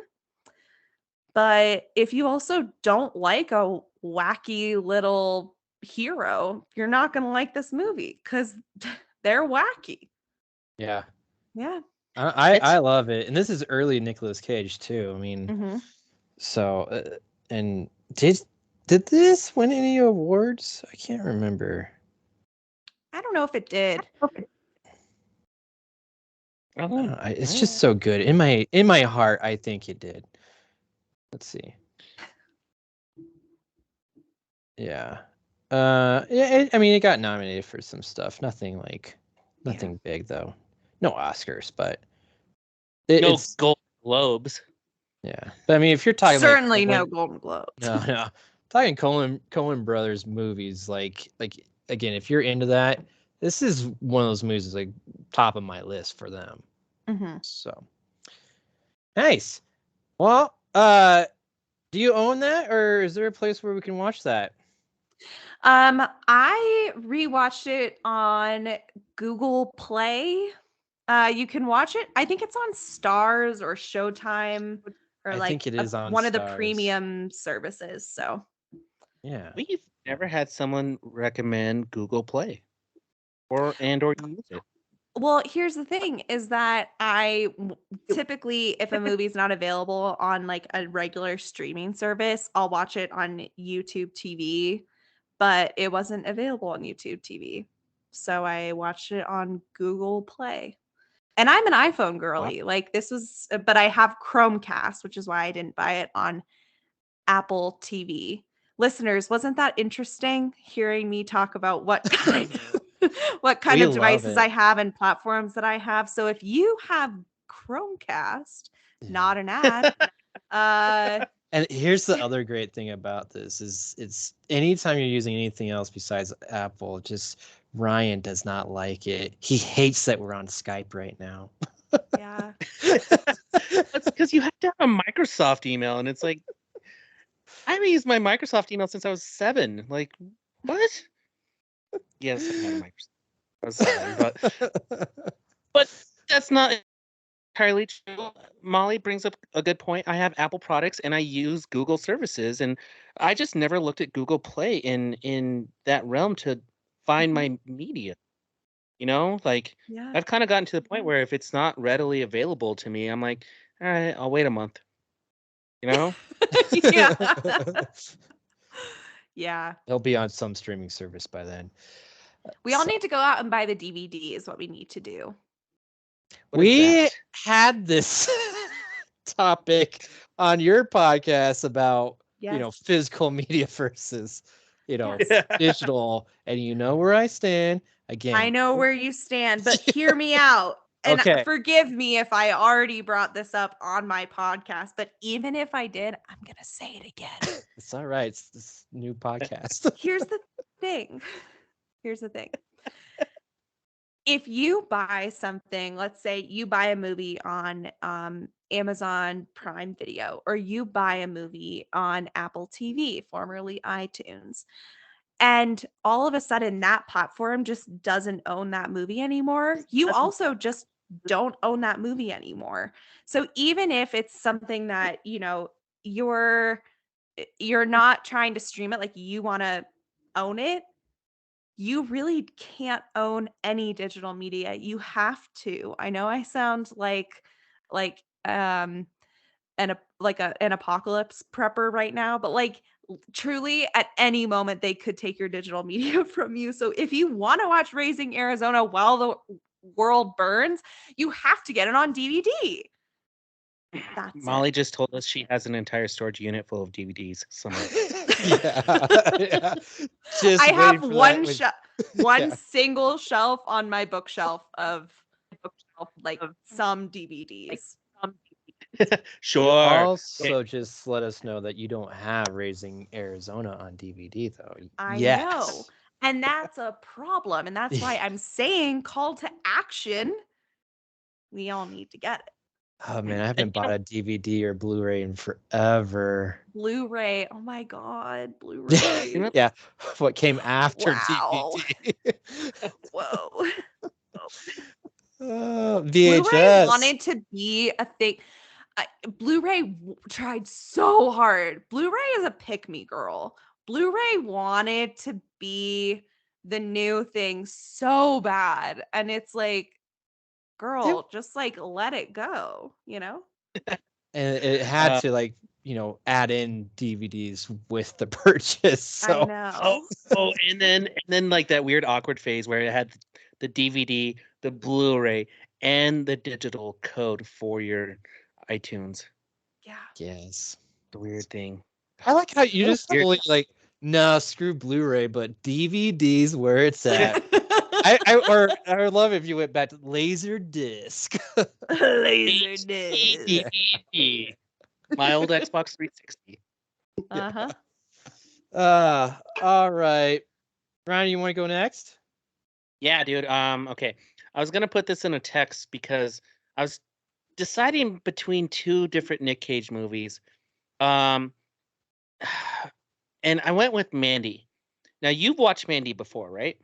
But if you also don't like a wacky little hero, you're not going to like this movie because they're wacky. Yeah. Yeah. I love it. And this is early Nicolas Cage too. I mean, so and did this win any awards? I can't remember. I don't know if it did. It's just so good. In my heart, I think it did. Let's see. Yeah. Yeah. I mean, it got nominated for some stuff. Nothing big though. No Oscars, but No it's Gold Globes. yeah. But I mean, if you're talking Certainly like no Golden Globe. no, talking Coen Brothers movies, like again, if you're into that, this is one of those movies that's like top of my list for them. Mm-hmm. So nice. Well, do you own that, or is there a place where we can watch that? I rewatched it on Google Play. You can watch it. I think it's on Stars or Showtime or I like think it is on one of the Stars. premium services. So Yeah. We've never had someone recommend Google Play or use it. well, here's the thing is that typically, if a movie's not available on like a regular streaming service, I'll watch it on YouTube TV, but it wasn't available on YouTube TV. So I watched it on Google Play. And I'm an iPhone girly. Like but I have Chromecast, which is why I didn't buy it on Apple TV. Listeners, wasn't that interesting hearing me talk about what kind We of love devices it. I have and platforms that I have? So if you have Chromecast, not an ad. And here's the other great thing about this is it's anytime you're using anything else besides Apple, just Ryan does not like it. He hates that we're on Skype right now. Yeah. That's because you have to have a Microsoft email, and it's like I haven't used my Microsoft email since I was 7. Like, what? Yes, I had a Microsoft. I was 7, but that's not entirely true. Molly brings up a good point. I have Apple products and I use Google services, and I just never looked at Google Play in that realm to find my media. You know, like Yeah. I've kind of gotten to the point where if it's not readily available to me, I'm like, all right, I'll wait a month. You know? Yeah. Yeah. He'll be on some streaming service by then. We all So- need to go out and buy the DVD is what we need to do. What is we that? had this topic on your podcast about Yes. physical media versus Yes. digital, and you know where I stand. Again, I know where you stand, but hear me out. And Okay. forgive me if I already brought this up on my podcast, but even if I did, I'm going to say it again. It's all right. It's this new podcast. Here's the thing. Here's the thing. If you buy something, let's say you buy a movie on Amazon Prime Video, or you buy a movie on Apple TV, formerly iTunes, and all of a sudden that platform just doesn't own that movie anymore, you also just don't own that movie anymore. So even if it's something that, you're not trying to stream it, like you want to own it, you really can't own any digital media. You have to. I know I sound like an apocalypse prepper right now, but like truly at any moment they could take your digital media from you. So if you want to watch Raising Arizona while the world burns, you have to get it on DVD. That's Molly it. just told us she has an entire storage unit full of DVDs somewhere. yeah. Just I waiting have for one that one Yeah. single shelf on my bookshelf of like some DVDs. Sure. Also, just let us know that you don't have Raising Arizona on DVD, though. I Yes. know. And that's a problem. And that's why I'm saying call to action. We all need to get it. Oh man, I haven't bought a DVD or Blu-ray in forever. Blu-ray. Oh my God. Blu-ray. Yeah, what came after Wow. DVD? Whoa. Oh, Blu-ray VHS. wanted to be a thing. Blu-ray tried so hard. Blu-ray is a pick-me girl. Blu-ray wanted to be the new thing so bad. And it's like, girl, just like let it go, And it had to add in DVDs with the purchase. So I know. And then like that weird awkward phase where it had the DVD, the Blu-ray, and the digital code for your iTunes. Yeah. yes. the weird thing. I like how you just Weird. totally like, nah, screw Blu-ray, but DVD's where it's at. I would love if you went back to laser disc. Laser disc. My old Xbox 360. Uh-huh. All right. Ryan, you want to go next? Yeah, dude. Okay. I was gonna put this in a text because I was deciding between two different Nick Cage movies. And I went with Mandy. Now you've watched Mandy before, right?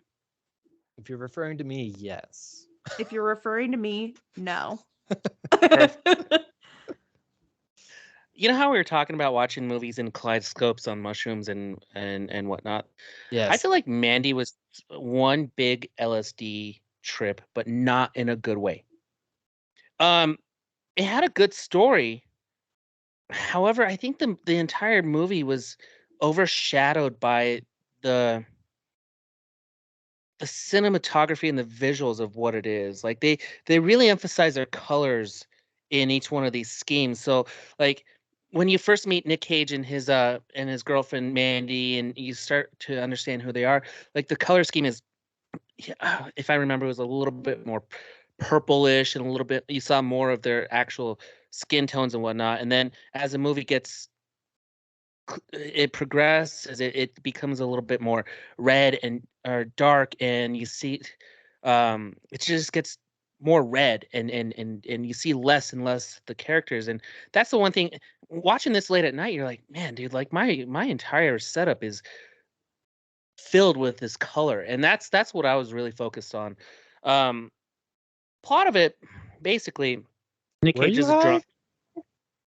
If you're referring to me, yes. If you're referring to me, no. You know how we were talking about watching movies in kaleidoscopes on mushrooms and whatnot? Yes. I feel like Mandy was one big LSD trip, but not in a good way. It had a good story. However, I think the entire movie was overshadowed by the cinematography and the visuals of what it is. Like they really emphasize their colors in each one of these schemes. So like when you first meet Nick Cage and his girlfriend Mandy, and you start to understand who they are, like the color scheme is, if I remember, it was a little bit more purplish and a little bit. You saw more of their actual skin tones and whatnot. And then as the movie it progresses, it becomes a little bit more red and or dark, and you see it just gets more red, and you see less and less the characters. And that's the one thing watching this late at night, you're like, man, dude, like my entire setup is filled with this color, and that's what I was really focused on. Plot of it, basically, Nick Were Cage you is a high? drunk.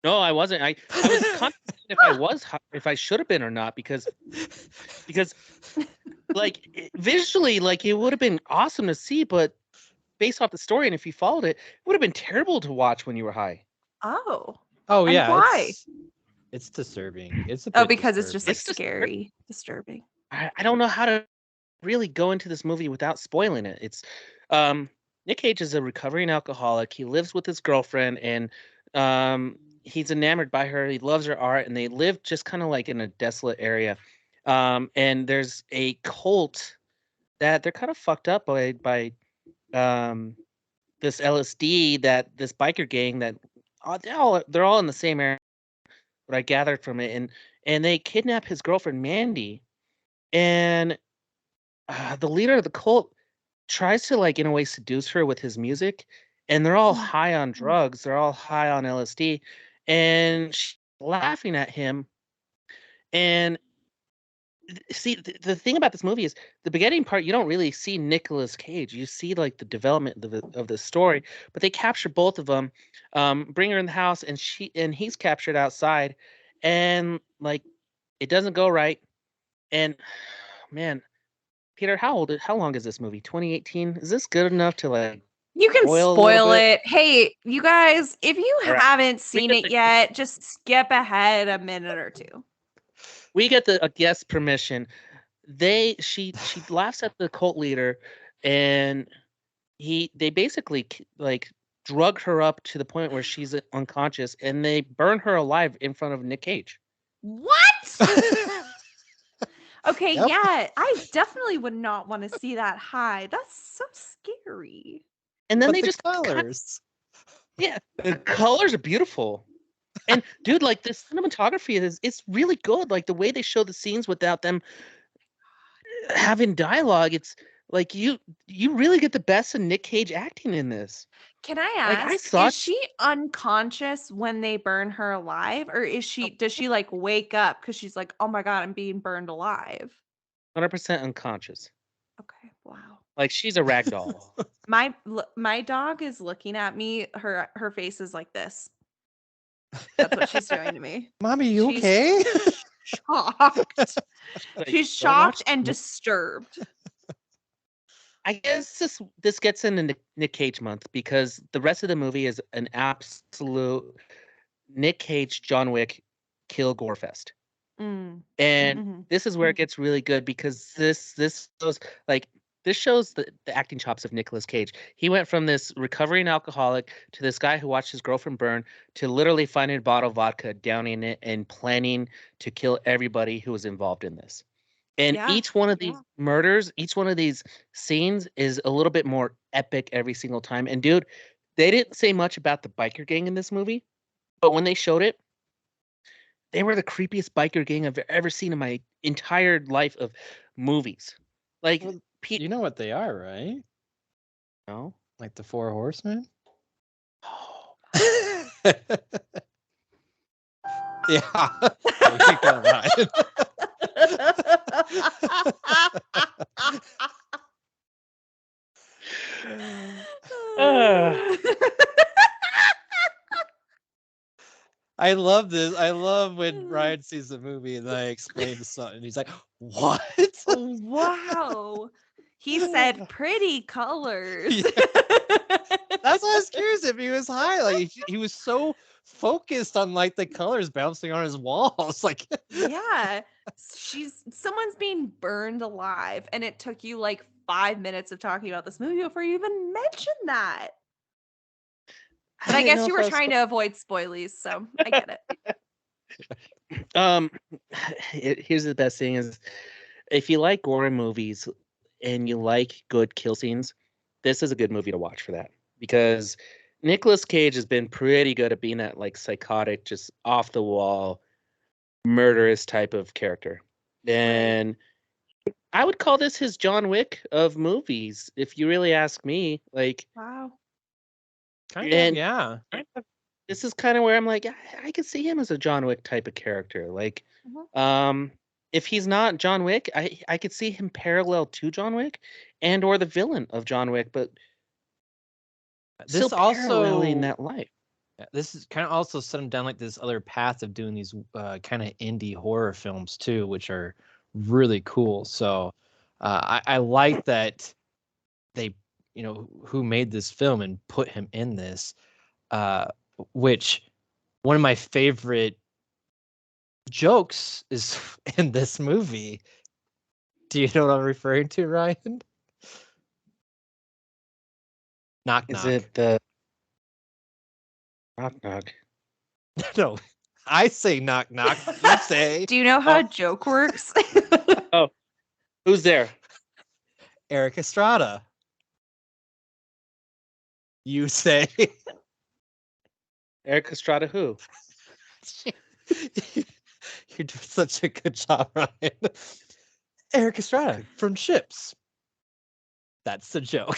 No, I wasn't. I was contemplating if I should have been or not, because like visually, like it would have been awesome to see, but based off the story, and if you followed it, it would have been terrible to watch when you were high. Oh. Oh And yeah. why? It's disturbing. It's a Oh, bit because it's just like It's just- scary, disturbing. I don't know how to really go into this movie without spoiling it. It's Nick Cage is a recovering alcoholic. He lives with his girlfriend, and he's enamored by her. He loves her art, and they live just kind of like in a desolate area. And there's a cult that they're kind of fucked up by this LSD, that this biker gang that they're all in the same area. What I gathered from it, and they kidnap his girlfriend Mandy, and the leader of the cult tries to, like, in a way, seduce her with his music, and they're all high on drugs. They're all high on LSD, and she's laughing at him. And see, the thing about this movie is the beginning part, you don't really see Nicolas Cage. You see like the development of the story, but they capture both of them, bring her in the house, and he's captured outside, and like it doesn't go right. And man, Peter, how long is this movie? 2018? Is this good enough to like You can spoil a little spoil bit? it. Hey, you guys, if you All right. haven't seen Because it yet, just skip ahead a minute or two. We get a guest permission. She laughs at the cult leader, and they basically like drug her up to the point where she's unconscious, and they burn her alive in front of Nick Cage. What? Okay, Yep. yeah, I definitely would not want to see that high. That's so scary. And then But they the just colors. yeah, the colors are beautiful. And dude, like the cinematography it's really good. Like the way they show the scenes without them having dialogue, it's like you really get the best of Nick Cage acting in this. Can I Like, I ask, thought- is she unconscious when they burn her alive, or does she like wake up because she's like, oh my God, I'm being burned alive? 100% unconscious. Okay, wow. Like she's a rag doll. My dog is looking at me. Her face is like this. That's what she's doing to me. Mommy, you She's okay? Shocked. Like, She's don't watch shocked and this disturbed. I guess this gets into Nick Cage month, because the rest of the movie is an absolute Nick Cage, John Wick, kill gore fest. Mm. And Mhm. this is where it gets really good, because this goes like this shows the acting chops of Nicolas Cage. He went from this recovering alcoholic to this guy who watched his girlfriend burn to literally finding a bottle of vodka, downing it, and planning to kill everybody who was involved in this. And Yeah, each one of these murders, each one of these scenes is a little bit more epic every single time. And dude, they didn't say much about the biker gang in this movie, but when they showed it, they were the creepiest biker gang I've ever seen in my entire life of movies. Like, Well, Pete, you know what they are, right? no. Like the Four Horsemen. Oh, Yeah. There you go, Ryan. I love this. I love when Ryan sees the movie and I explain something. He's like, "What?" Wow. He said pretty colors. Yeah. That's why I was curious if he was high. Like he was so focused on like the colors bouncing on his walls. Like Yeah. Someone's being burned alive, and it took you like 5 minutes of talking about this movie before you even mentioned that. But I didn't guess know you if were I was trying to avoid spoilies, so I get it. Here's the best thing is if you like gore movies and you like good kill scenes, this is a good movie to watch for that. Because Nicolas Cage has been pretty good at being that like psychotic, just off the wall, murderous type of character. And I would call this his John Wick of movies, if you really ask me. Like, Wow. kind of, yeah. this is kind of where I'm like, I could see him as a John Wick type of character. Like, if he's not John Wick, I could see him parallel to John Wick and or the villain of John Wick, but This still also paralleling that life. This is kind of also set him down like this other path of doing these kind of indie horror films too, which are really cool. So I like that they, who made this film and put him in this, which one of my favorite jokes is in this movie. Do you know what I'm referring to, Ryan? Knock, Is knock. it the knock knock? No, I say knock, knock. You say Do you know how a joke works? Oh, who's there? Eric Estrada. You say Eric Estrada who? You're doing such a good job, Ryan. Eric Estrada from Ships. That's the joke.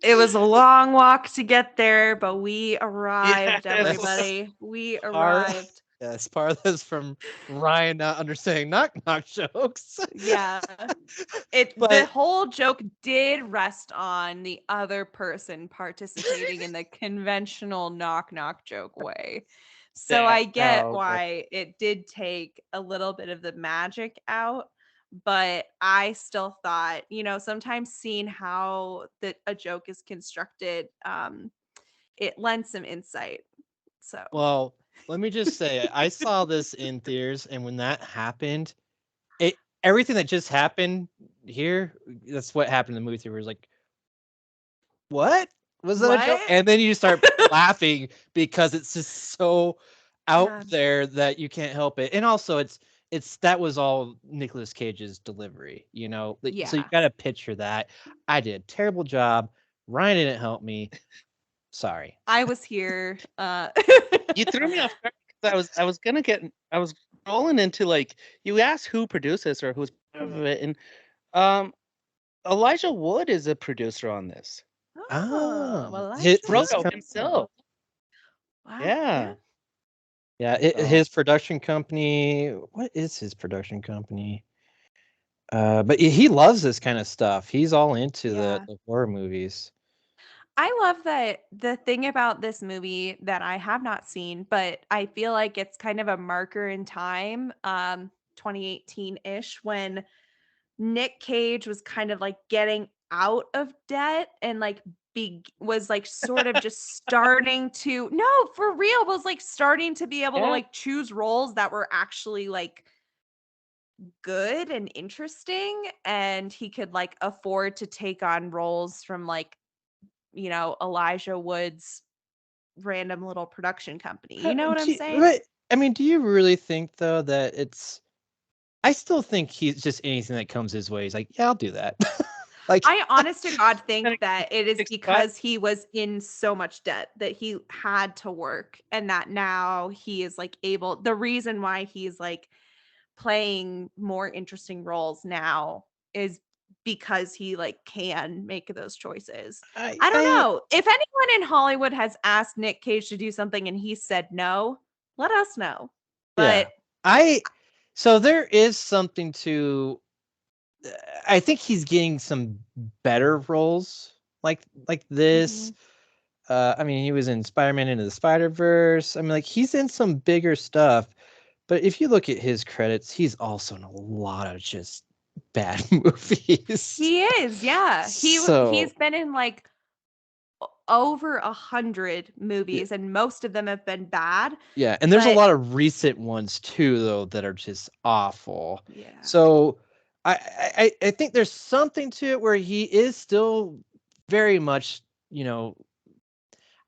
It was a long walk to get there, but we arrived, Yes. everybody. We arrived. Yes, part of this from Ryan not understanding knock knock jokes. Yeah. The But- whole joke did rest on the other person participating in the conventional knock knock joke way. So I get okay. why it did take a little bit of the magic out, but I still thought, sometimes seeing how a joke is constructed, it lends some insight. So Well, let me just say, I saw this in theaters, and when that happened, everything that just happened here, that's what happened in the movie theater. It was like, what? Was that a joke? What? And then you start laughing because it's just so out Yeah. there that you can't help it. And also it's that was all Nicolas Cage's delivery, So you Yeah. got to picture that. I did a terrible job. Ryan didn't help me. Sorry. I was here. You threw me off guard because I was rolling into like you asked who produced this or who's part of it, and Elijah Wood is a producer on this. Oh, well, his Frodo himself. Wow. Yeah. Yeah, his production company. What is his production company? But he loves this kind of stuff. He's all into Yeah. the horror movies. I love that the thing about this movie that I have not seen, but I feel like it's kind of a marker in time, 2018-ish, when Nick Cage was kind of like getting out of debt and like was like sort of just starting to for real was like starting to be able to Yeah. like choose roles that were actually like good and interesting, and he could like afford to take on roles from like, Elijah Wood's random little production company. You know what I'm saying? But I mean, do you really think though that it's? I still think he's just anything that comes his way. He's like, yeah, I'll do that. Like, I honest to God think Kinda that it is kicks butt. because he was in so much debt that he had to work, and that now he is like able, the reason why he's like playing more interesting roles now is because he like can make those choices. I don't know. If anyone in Hollywood has asked Nick Cage to do something and he said no, let us know. But so there is something to. I think he's getting some better roles like this. I mean, he was in Spider-Man Into the Spider-Verse. I mean, like he's in some bigger stuff. But if you look at his credits, he's also in a lot of just bad movies. he is, yeah. He's been in like over 100 movies, and most of them have been bad. Yeah, and there's a but- lot of recent ones too, though, that are just awful. Yeah. So I think there's something to it where he is still very much, I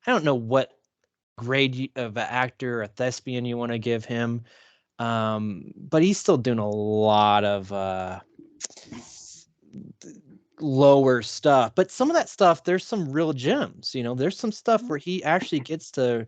don't know what grade of an actor or a thespian you want to give him, but he's still doing a lot of lower stuff. But some of that stuff, there's some real gems. There's some stuff where he actually gets to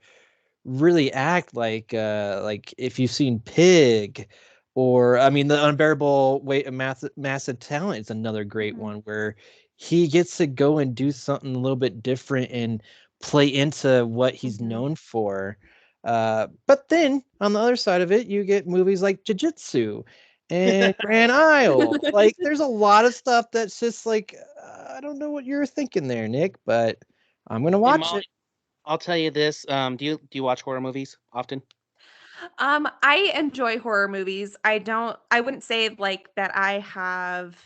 really act like if you've seen Pig, or I mean The Unbearable Weight of Massive Talent is another great one where he gets to go and do something a little bit different and play into what he's known for. But then on the other side of it, you get movies like Jiu-Jitsu and Grand Isle. Like there's a lot of stuff that's just like I don't know what you're thinking there, Nick, but I'm gonna watch Molly, it. I'll tell you this. Do you watch horror movies often? I enjoy horror movies. I wouldn't say like that I have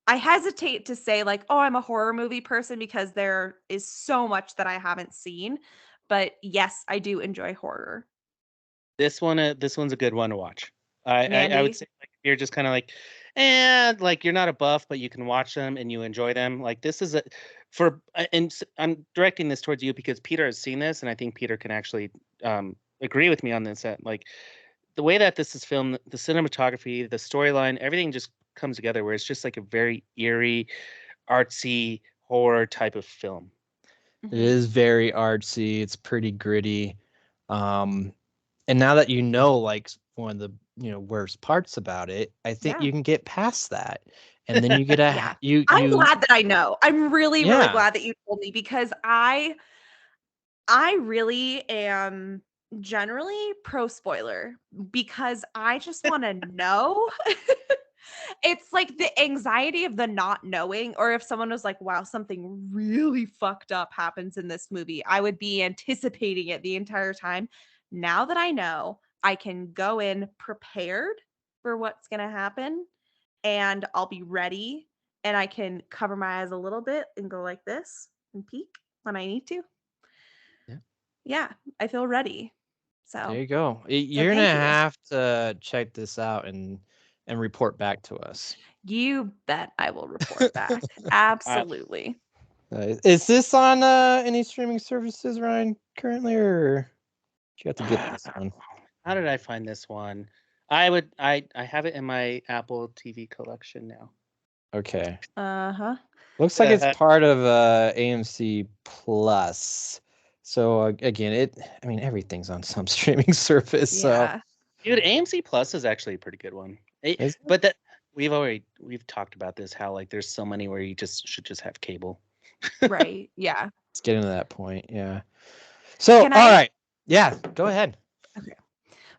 I hesitate to say like, oh, I'm a horror movie person because there is so much that I haven't seen. But yes, I do enjoy horror. This one's a good one to watch. I would Mandy? say like if you're just kind of like, and like you're not a buff, but you can watch them and you enjoy them. Like this is I'm directing this towards you because Peter has seen this, and I think Peter can actually agree with me on this. That like the way that this is filmed, the cinematography, the storyline, everything just comes together where it's just like a very eerie, artsy horror type of film. It is very artsy. It's pretty gritty. And now that you know, like one of the worst parts about it, I think Yeah. you can get past that, and then you get a Yeah. you. I'm glad that I know. I'm really, really Yeah. glad that you told me because I really am generally pro spoiler because I just want to know. It's like the anxiety of the not knowing, or if someone was like, wow, something really fucked up happens in this movie, I would be anticipating it the entire time. Now that I know, I can go in prepared for what's going to happen, and I'll be ready, and I can cover my eyes a little bit and go like this and peek when I need to. Yeah, I feel ready. There So you go. You're gonna thank you. have to check this out and report back to us. You bet I will report back. Absolutely. Is this on any streaming services, Ryan, currently, or do you have to get this one? How did I find this one? I have it in my Apple TV collection now. Okay. Uh-huh. Looks like it's part of AMC Plus. So again, I mean, everything's on some streaming service. Yeah. So Dude, AMC Plus is actually a pretty good one. Is it? But that we've talked about this, how like there's so many where you should just have cable. Right. Yeah. It's getting to that point. Yeah. So Can all I- right. Yeah. Go ahead.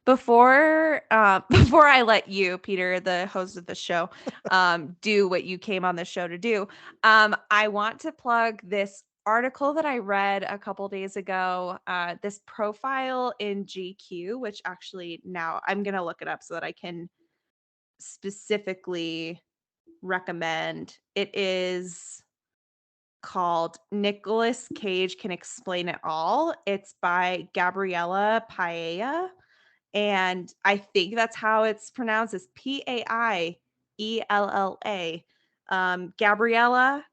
Before before I let you, Peter, the host of the show, do what you came on the show to do, I want to plug this article that I read a couple days ago, this profile in GQ, which actually now I'm going to look it up so that I can specifically recommend. It is called Nicolas Cage Can Explain It All. It's by Gabriella Paella. and I think that's how it's pronounced, is Paiella. Gabriella,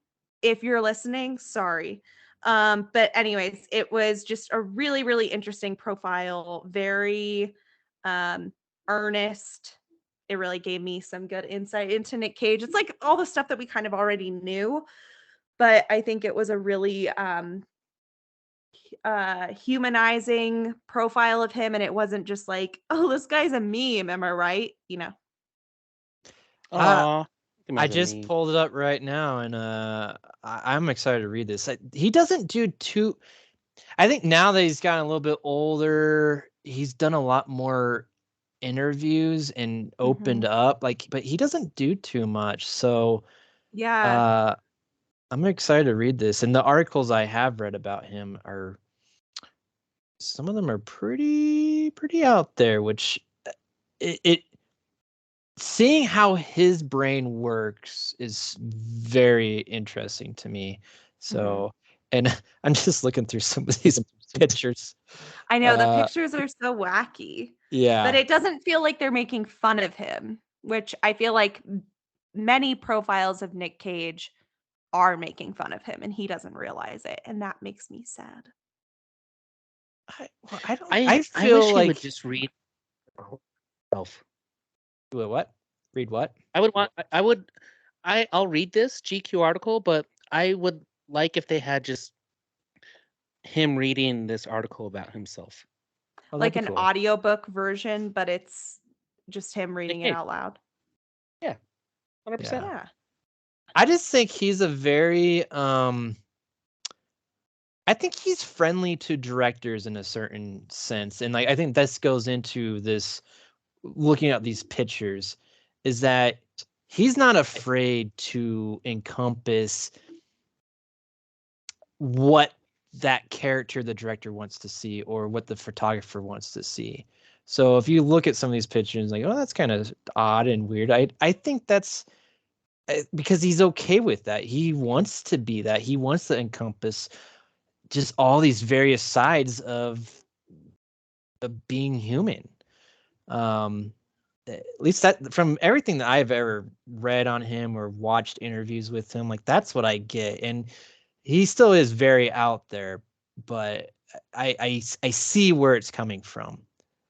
if you're listening, sorry. But anyways, it was just a really, really interesting profile, very earnest. It really gave me some good insight into Nick Cage. It's like all the stuff that we kind of already knew, but I think it was a really humanizing profile of him, and it wasn't just like, oh, this guy's a meme, am I right? You know. Aw, I just pulled it up right now, and I'm excited to read this. He doesn't do too. I think now that he's gotten a little bit older, he's done a lot more interviews and opened up. But he doesn't do too much. So Yeah. I'm excited to read this. And the articles I have read about him are, some of them are pretty out there. Which it seeing how his brain works is very interesting to me. So, and I'm just looking through some of these pictures. I know the pictures are so wacky. Yeah. But it doesn't feel like they're making fun of him, which I feel like many profiles of Nick Cage are making fun of him and he doesn't realize it. And that makes me sad. I I feel wish like he would just read himself. What? Read what? I'll read this GQ article, but I would like if they had just him reading this article about himself. Oh, Like that'd an be cool. audiobook version, but it's just him reading it out loud. Yeah. 100%. Yeah. I just think he's a very I think he's friendly to directors in a certain sense. And like I think this goes into this, looking at these pictures, is that he's not afraid to encompass what that character the director wants to see or what the photographer wants to see. So if you look at some of these pictures, like, oh, that's kind of odd and weird. I think that's because he's okay with that. He wants to be that. He wants to encompass just all these various sides of being human. At least that, from everything that I've ever read on him or watched interviews with him, like that's what I get. And he still is very out there, but I see where it's coming from,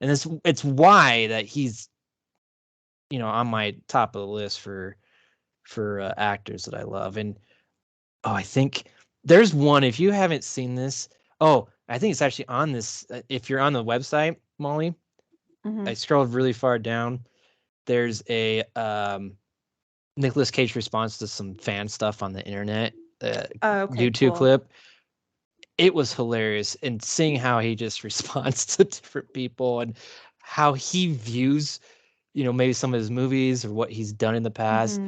and it's why that he's, on my top of the list for actors that I love. And I think there's one, if you haven't seen this. I think it's actually on this. If you're on the website, Molly, I scrolled really far down. There's a Nicolas Cage response to some fan stuff on the internet, YouTube clip. It was hilarious, and seeing how he just responds to different people and how he views, maybe some of his movies or what he's done in the past.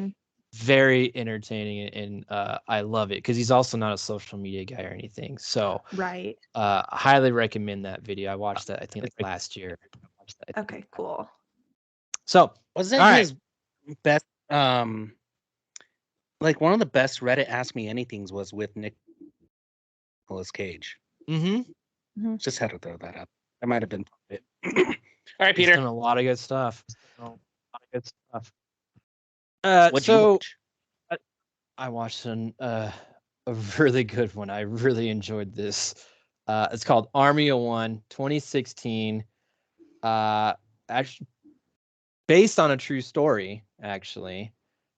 Very entertaining, and I love it because he's also not a social media guy or anything. So right. Highly recommend that video. I watched that, I think, like last year. Okay, cool. So wasn't his best like one of the best Reddit Ask Me Anythings was with Nicolas Cage. Just had to throw that up. That might have been it. All right, Peter. He's done a lot of good stuff. What'd you watch? I watched a really good one. I really enjoyed this. It's called Army of One, 2016. Actually, based on a true story, actually.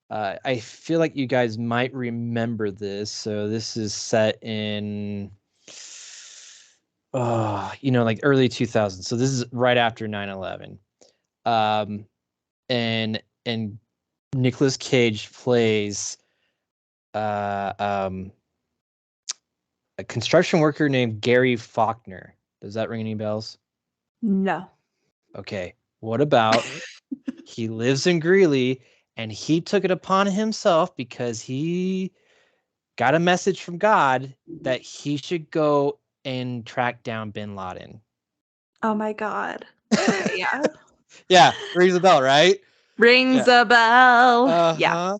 I feel like you guys might remember this. So this is set in, like early 2000s. So this is right after 9/11. And Nicolas Cage plays a construction worker named Gary Faulkner. Does that ring any bells? No. Okay. What about he lives in Greeley, and he took it upon himself because he got a message from God that he should go and track down bin Laden. Oh my God. Okay, yeah. Yeah, rings a bell, right? Rings a bell. Yeah.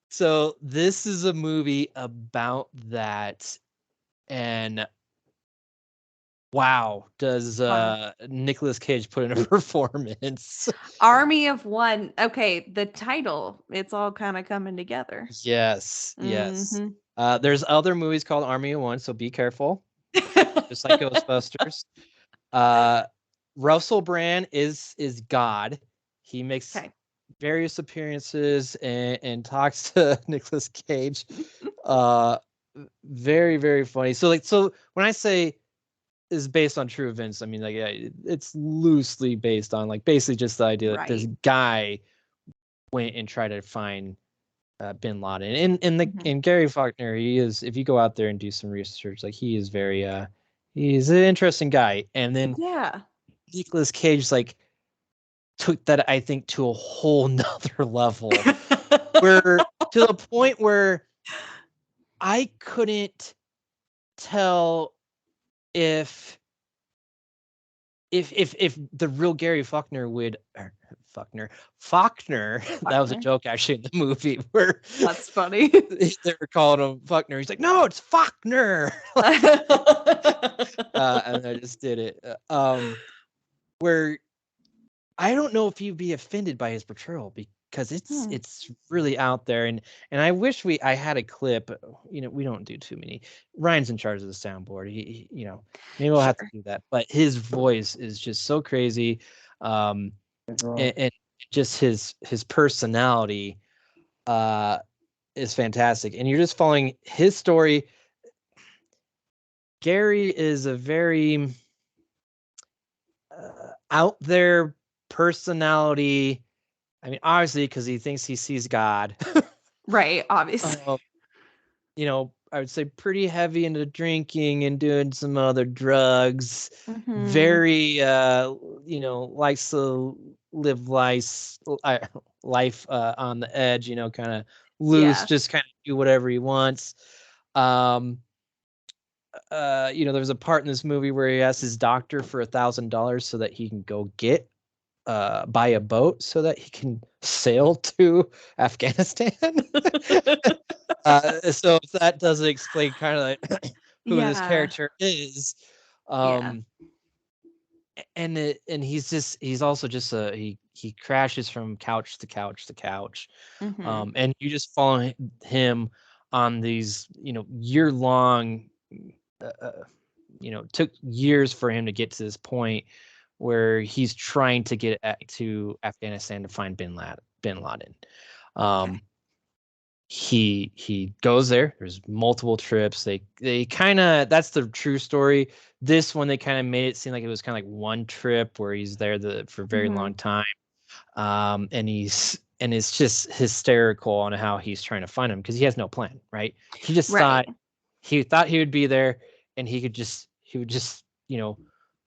So this is a movie about that, and wow, does Nicolas Cage put in a performance? Army of One. Okay, the title. It's all kind of coming together. Yes, yes. Mhm. There's other movies called Army of One, so be careful. Just like Ghostbusters. Russell Brand is God. He makes Okay. various appearances and talks to Nicolas Cage. Very, very funny. So when I say is based on true events, I mean like it's loosely based on like basically just the idea that this Right. guy went and tried to find Bin Laden. Mhm. And Gary Faulkner, he is, if you go out there and do some research, like he is very he's an interesting guy. And then Yeah. Nicolas Cage like took that, I think, to a whole nother level where to the point where I couldn't tell if the real Gary Faulkner would Faulkner that was a Faulkner. joke actually in the movie where That's funny. they were calling him Faulkner. He's like, no, it's Faulkner. And I just did it. Where I don't know if he'd be offended by his portrayal because it's really out there, and I wish I had a clip. You know, we don't do too many. Ryan's in charge of the soundboard. You know, maybe we'll have to Sure. do that. But his voice is just so crazy, and just his personality is fantastic. And you're just following his story. Gary is a very out there personality. I mean, obviously, because he thinks he sees God. Right, obviously. You know, I would say pretty heavy into drinking and doing some other drugs. Mhm. Very, you know, likes to live life on the edge. You know, kind of loose, Yeah. just kind of do whatever he wants. You know, there's a part in this movie where he asks his doctor for $1,000 so that he can go buy a boat so that he can sail to Afghanistan. So if that doesn't explain kind of like who this Yeah. character is, Yeah. and he's also just he crashes from couch to couch to couch, Mhm. and you just follow him on these, you know, year-long, you know, took years for him to get to this point where he's trying to get to Afghanistan to find Bin Laden. Okay. He goes there. There's multiple trips. They kind of, that's the true story. This one they kind of made it seem like it was kind of like one trip where he's there for a very long Mhm. time. And it's just hysterical on how he's trying to find him because he has no plan, right? He just Right. thought he would be there, and he would just, you know,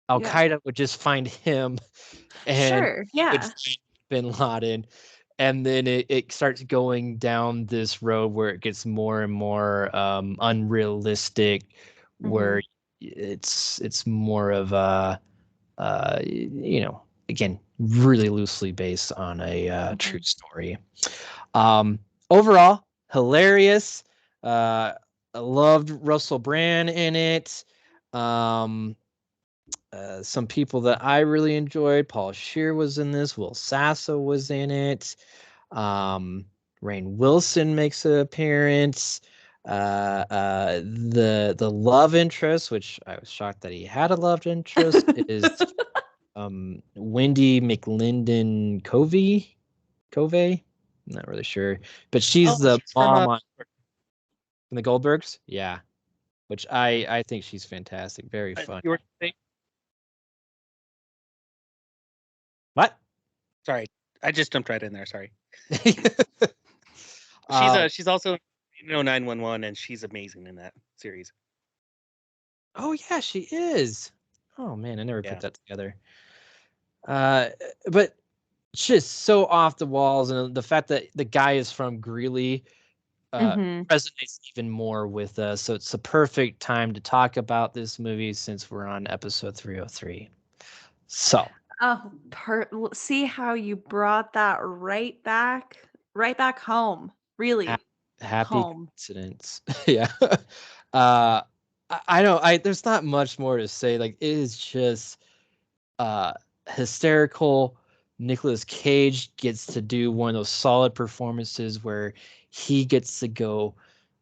Al Yeah. Qaeda would just find him, and Sure. he would Yeah. find Bin Laden, and then it starts going down this road where it gets more and more unrealistic, where Mhm. it's more of a you know, again, really loosely based on a true Mhm. story. Overall, hilarious. I loved Russell Brand in it. Um, some people that I really enjoyed. Paul Scheer was in this. Will Sasso was in it. Rainn Wilson makes an appearance. The love interest, which I was shocked that he had a love interest, is Wendy McLinden Covey. I'm not really sure, but she's Oh, the she's from mom on the Goldbergs. Yeah, which I think she's fantastic. Very funny. you were saying? What? Sorry, I just jumped right in there. Sorry. Um, She's also, you know, 911, and she's amazing in that series. oh yeah, she is. Oh man, I never put Yeah. that together. But just so off the walls, and the fact that the guy is from Greeley Mhm. resonates even more with us. So it's a perfect time to talk about this movie since we're on episode 303. So Oh, see how you brought that right back home. ha- Really happy home. coincidence. Yeah. uh, I know. There's not much more to say. Like, it is just hysterical. Nicolas Cage gets to do one of those solid performances where he gets to go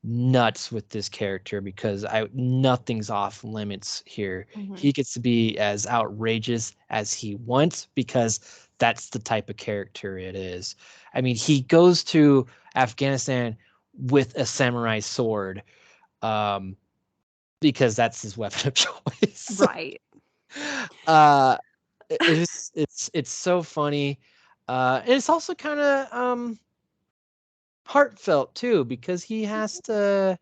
nuts with this character because nothing's off limits here. Mhm. He gets to be as outrageous as he wants because that's the type of character it is. I mean, he goes to Afghanistan with a samurai sword, because that's his weapon of choice. Right. uh it's so funny, and it's also kind of heartfelt too because he has to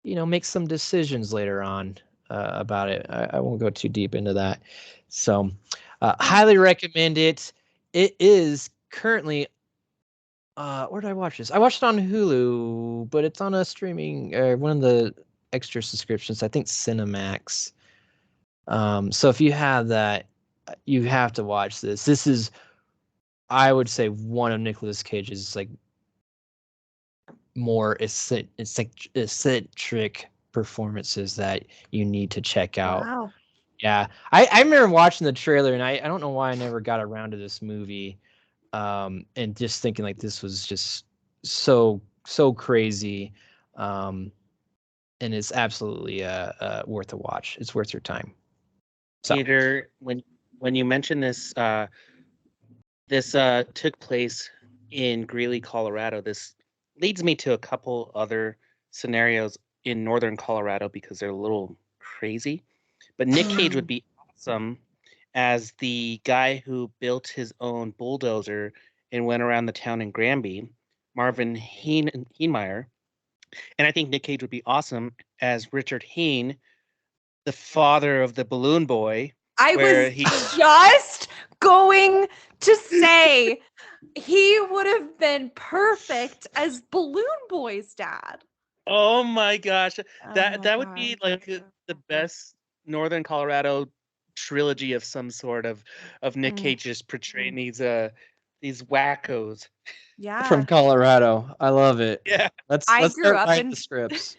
make some decisions later on about it. I won't go too deep into that. So highly recommend it. It is currently where did I watch this? I watched it on Hulu, but it's on a streaming one of the extra subscriptions, I think Cinemax. So if you have that, you have to watch this. This is, I would say, one of Nicolas Cage's like more eccentric performances that you need to check out. Wow. Yeah, I remember watching the trailer, and I don't know why I never got around to this movie, and just thinking like this was just so crazy, and it's absolutely worth a watch. It's worth your time. So. Peter, when you mentioned this, this took place in Greeley, Colorado. This leads me to a couple other scenarios in northern Colorado because they're a little crazy. But Nick Cage would be awesome as the guy who built his own bulldozer and went around the town in Granby, Marvin Heenmeyer. And I think Nick Cage would be awesome as Richard Heen, the father of the balloon boy. I where was just going to say he would have been perfect as Balloon Boy's dad. Oh my gosh, Oh that my would be God. like the best Northern Colorado trilogy of some sort of Nick Mm. Cage just portraying these wackos. Yeah. From Colorado. I love it. Yeah. Let's I grew start up writing in- the scripts.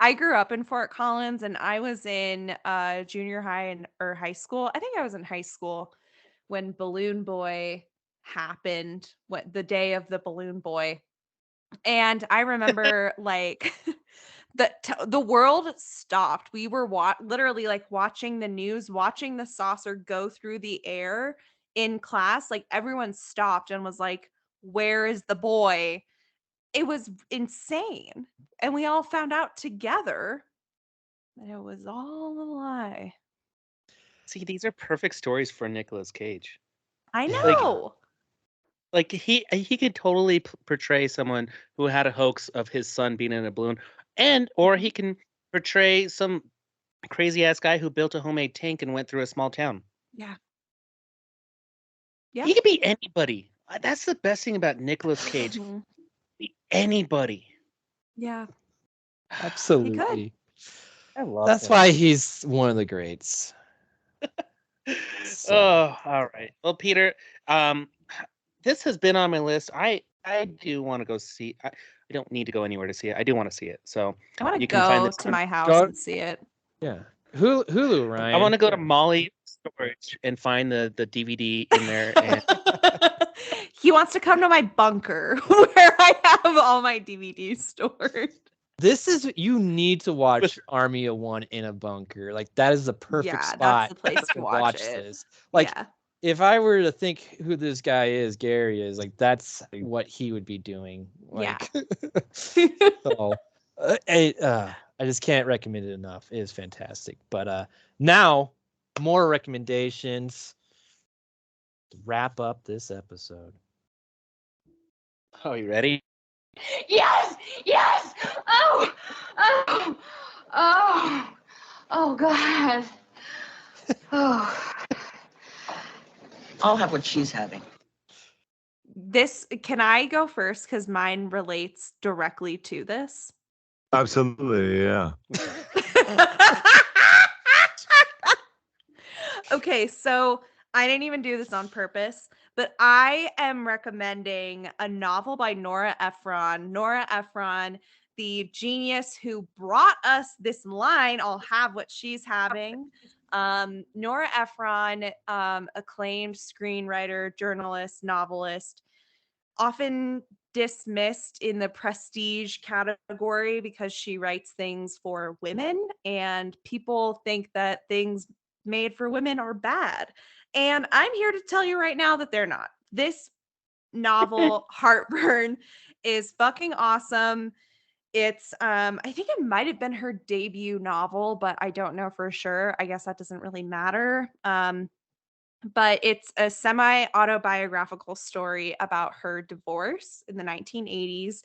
I grew up in Fort Collins and I was in junior high or high school. I think I was in high school when Balloon Boy happened, what the day of the Balloon Boy. And I remember like the world stopped. We were literally like watching the news, watching the saucer go through the air in class. Like everyone stopped and was like, "Where is the boy?" It was insane. And we all found out together that it was all a lie. See, these are perfect stories for Nicolas Cage. I Yeah. know. Like he could totally portray someone who had a hoax of his son being in a balloon, or he can portray some crazy ass guy who built a homemade tank and went through a small town. Yeah. Yeah. He could be anybody. That's the best thing about Nicolas Cage. Mhm. Be anybody. Yeah. Absolutely. I love That's him. why he's one of the greats. So. Oh, all right. Well, Peter, this has been on my list. I do want to go see. I don't need to go anywhere to see it. I do want to see it. So I want to you can find go the to time. my house Go- and see it. Yeah. Hulu, Ryan. I want to go to Molly Storage and find the DVD in there. And He wants to come to my bunker where I have all my DVDs stored. This is, you need to watch Army of One in a bunker. Like, that is the perfect Yeah, spot that's the place to watch it. this. Like, Yeah. if I were to think who this guy is, Gary is, like, that's what he would be doing. Like, so I just can't recommend it enough. It is fantastic. But now, more recommendations to wrap up this episode. oh, you ready? Yes! Yes! Oh! Oh! Oh! Oh, God. Oh. I'll have what she's having. Can I go first? Because mine relates directly to this. Absolutely, yeah. Okay, so I didn't even do this on purpose, but I am recommending a novel by Nora Ephron. Nora Ephron the genius who brought us this line. I'll have what she's having. Nora Ephron, acclaimed screenwriter, journalist, novelist, often dismissed in the prestige category because she writes things for women, and people think that things made for women are bad. And I'm here to tell you right now that they're not. This novel, Heartburn, is fucking awesome. It's I think it might have been her debut novel, but I don't know for sure. I guess that doesn't really matter. But it's a semi-autobiographical story about her divorce in the 1980s.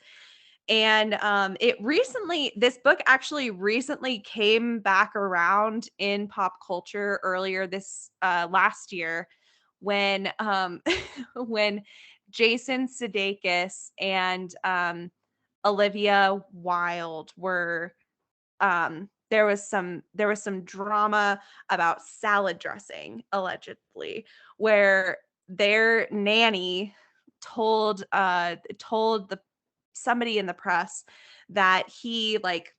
And this book actually recently came back around in pop culture earlier this last year when when Jason Sudeikis and Olivia Wilde were there was some drama about salad dressing, allegedly, where their nanny told somebody in the press that he like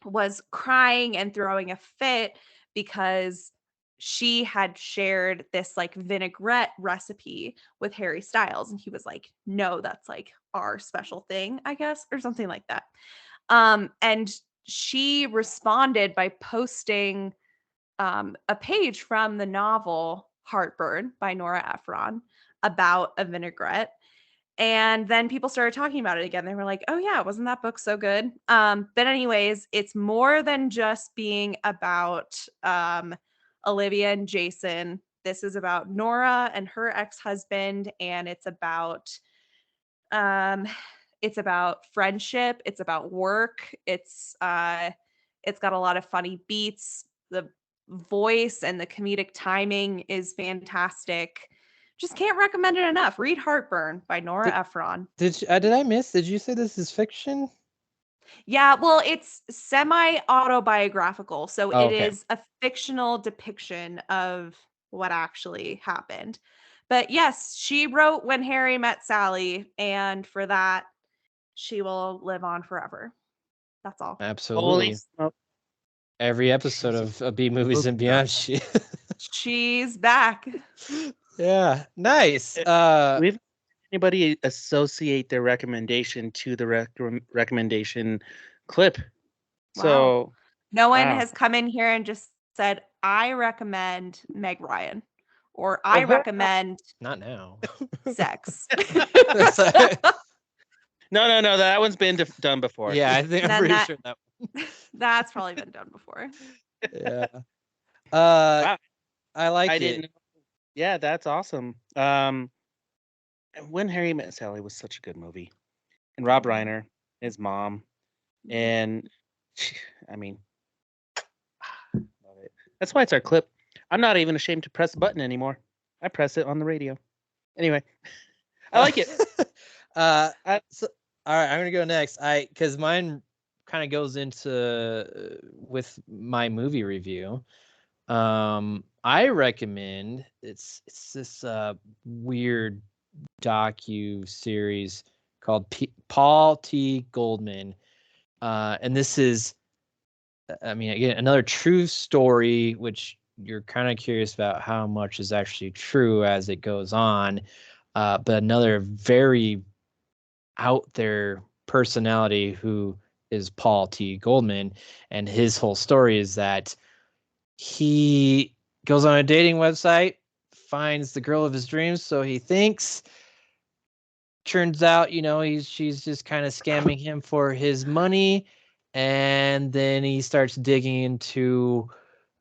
was crying and throwing a fit because she had shared this like vinaigrette recipe with Harry Styles, and he was like, no, that's like our special thing, I guess, or something like that. And she responded by posting a page from the novel Heartburn by Nora Ephron about a vinaigrette. And then people started talking about it again. They were like, oh yeah, wasn't that book so good? But anyways, it's more than just being about Olivia and Jason. This is about Nora and her ex-husband, and it's about friendship, it's about work, it's got a lot of funny beats. The voice and the comedic timing is fantastic. Just can't recommend it enough. Read Heartburn by Nora Ephron. Did I miss? Did you say this is fiction? Yeah, well, it's semi-autobiographical, so it Okay. is a fictional depiction of what actually happened. But yes, she wrote When Harry Met Sally, and for that, she will live on forever. That's all. Absolutely. Every episode of B Movies and Beyond, she's back. Yeah, nice. We've anybody associate their recommendation to the recommendation clip. Wow. So no one has come in here and just said, I recommend Meg Ryan, or I recommend not now sex. No, that one's been done before. Yeah, I think I'm pretty sure that that's probably been done before. Yeah. Wow. I like it. Didn't. Yeah, that's awesome. When Harry Met Sally was such a good movie, and Rob Reiner, his mom, and I mean, love it. That's why it's our clip. I'm not even ashamed to press the button anymore. I press it on the radio. Anyway, I like it. So, all right, I'm gonna go next. Because mine kind of goes into with my movie review. I recommend it's this weird docu series called Paul T. Goldman, and this is, I mean, again, another true story, which you're kind of curious about how much is actually true as it goes on, but another very out there personality who is Paul T. Goldman, and his whole story is that he goes on a dating website, finds the girl of his dreams, so he thinks. Turns out, she's just kind of scamming him for his money, and then he starts digging into,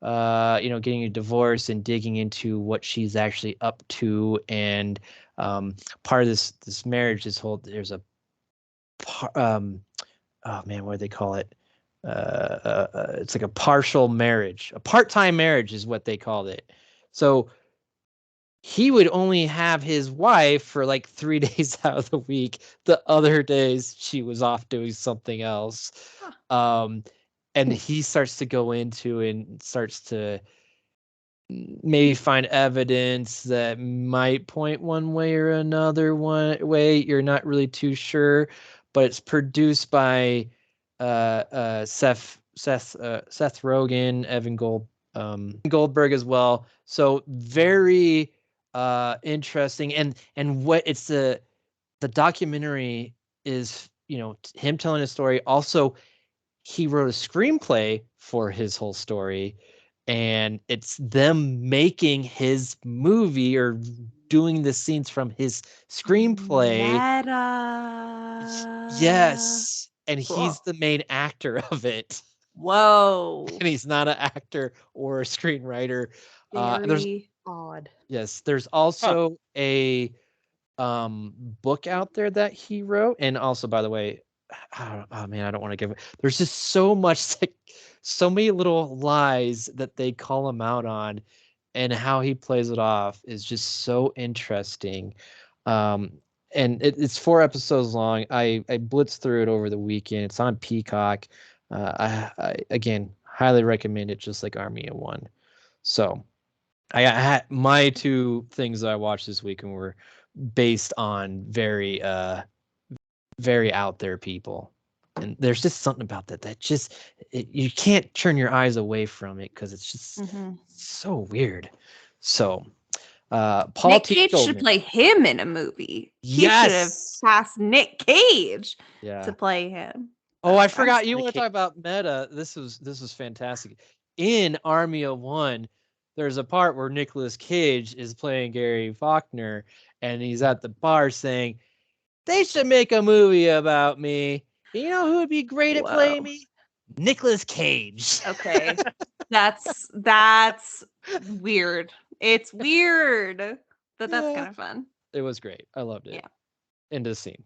getting a divorce and digging into what she's actually up to, and part of this marriage, there's a, oh man, what do they call it? It's like a partial marriage, a part-time marriage is what they called it. So he would only have his wife for like 3 days out of the week. The other days she was off doing something else. And he starts to go into and starts to maybe find evidence that might point one way or another way. You're not really too sure, but it's produced by Seth Rogen, Goldberg as well. So very interesting, and what it's the documentary is, him telling his story. Also, he wrote a screenplay for his whole story, and it's them making his movie or doing the scenes from his screenplay. Meta. Yes, and Cool. he's the main actor of it. Whoa. And he's not an actor or a screenwriter. And there's Very odd. Yes, there's also a book out there that he wrote, and also, by the way, oh man, I don't want to give it. There's just so much, like, so many little lies that they call him out on, and how he plays it off is just so interesting. And it's 4 episodes long. I blitzed through it over the weekend. It's on Peacock. I again highly recommend it, just like Army of One. So I had my 2 things that I watched this weekend were based on very very out there people, and there's just something about that just you can't turn your eyes away from it because it's just so weird. So Paul Nick T. Cage should Goldman. play him in a movie. He should have Yes. cast Nick Cage Yeah. to play him. Oh, I I'm forgot. You Nick want to Cage. talk about meta? This was fantastic. In Army of One, there's a part where Nicolas Cage is playing Gary Faulkner, and he's at the bar saying, "They should make a movie about me. You know who would be great at playing Whoa. me? Nicolas Cage." Okay. That's weird. It's weird, but that's Yeah. kind of fun. It was great. I loved it. Yeah. End of scene.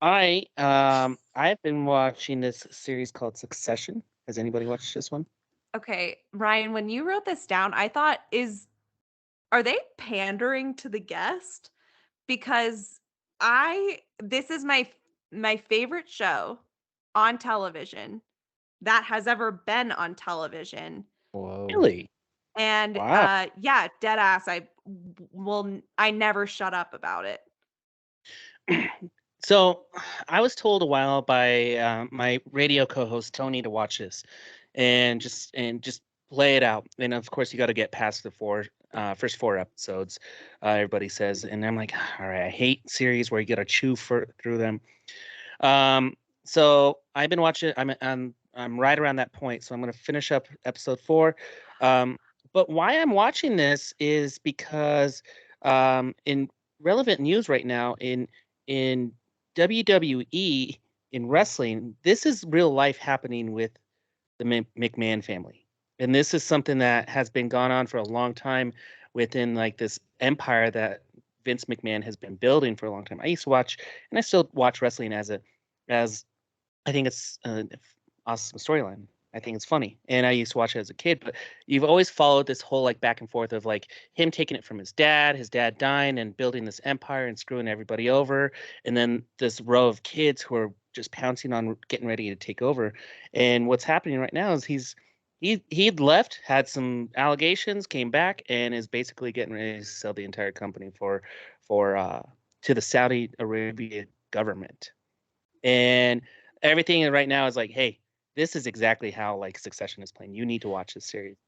And I've been watching this series called Succession. Has anybody watched this one? Okay, Ryan, when you wrote this down, I thought, are they pandering to the guest? Because this is my favorite show on television that has ever been on television. Whoa. Really? And Wow. yeah, dead ass. I never shut up about it. So I was told a while by my radio co-host Tony to watch this, and just play it out. And of course, you got to get past the first 4 episodes. Everybody says, and I'm like, all right, I hate series where you got to chew through them. So I've been watching. I'm right around that point, so I'm going to finish up episode 4. But why I'm watching this is because in relevant news right now in WWE, in wrestling, this is real life happening with the McMahon family. And this is something that has been gone on for a long time within like this empire that Vince McMahon has been building for a long time. I used to watch, and I still watch wrestling as I think it's an awesome storyline. I think it's funny, and I used to watch it as a kid. But you've always followed this whole like back and forth of like him taking it from his dad dying, and building this empire and screwing everybody over, and then this row of kids who are just pouncing on, getting ready to take over. And what's happening right now is he'd left, had some allegations, came back, and is basically getting ready to sell the entire company for to the Saudi Arabia government. And everything right now is like, hey, this is exactly how like Succession is playing. You need to watch this series.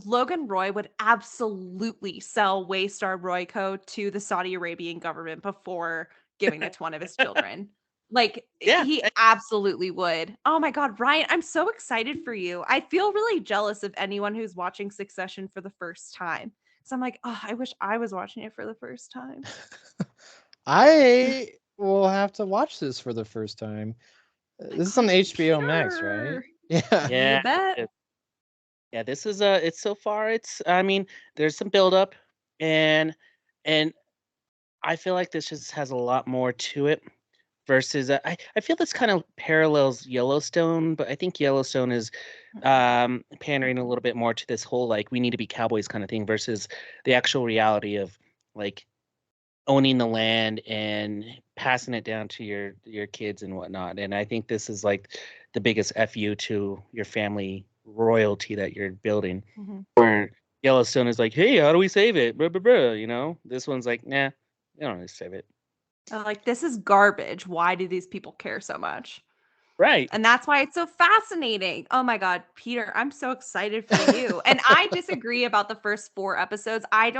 Logan Roy would absolutely sell Waystar Royco to the Saudi Arabian government before giving it to one of his children. Like, Yeah. he absolutely would. Oh my God, Ryan, I'm so excited for you. I feel really jealous of anyone who's watching Succession for the first time. So I'm like, oh, I wish I was watching it for the first time. I will have to watch this for the first time. This is on HBO Max, right? Sure. Yeah. Yeah. You bet. Yeah, this is it's so far I mean, there's some build up, and I feel like this just has a lot more to it versus I feel this kind of parallels Yellowstone, but I think Yellowstone is pandering a little bit more to this whole like we need to be cowboys kind of thing versus the actual reality of like owning the land and passing it down to your kids and whatnot. And I think this is like the biggest FU to your family royalty that you're building. Mhm. Where Yellowstone is like, hey, how do we save it? Blah, blah, blah, you know, this one's like, nah, you don't need to save it. Like, this is garbage. Why do these people care so much? Right. And that's why it's so fascinating. Oh my God, Peter, I'm so excited for you. And I disagree about the first 4 episodes. I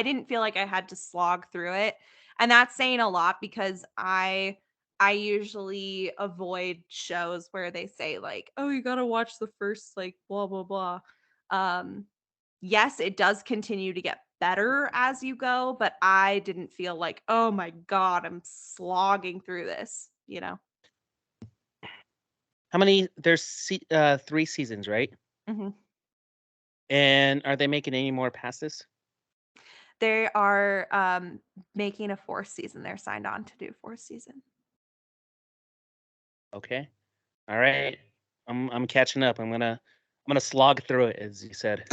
didn't feel like I had to slog through it. And that's saying a lot because I usually avoid shows where they say like, oh, you gotta watch the first like blah blah blah. Yes, it does continue to get better as you go, but I didn't feel like, oh my God, I'm slogging through this, you know. How many? There's 3 seasons, right? Mm-hmm. And are they making any more past this? They are making a 4th season. They're signed on to do 4th season. Okay. All right. I'm catching up. I'm gonna slog through it, as you said.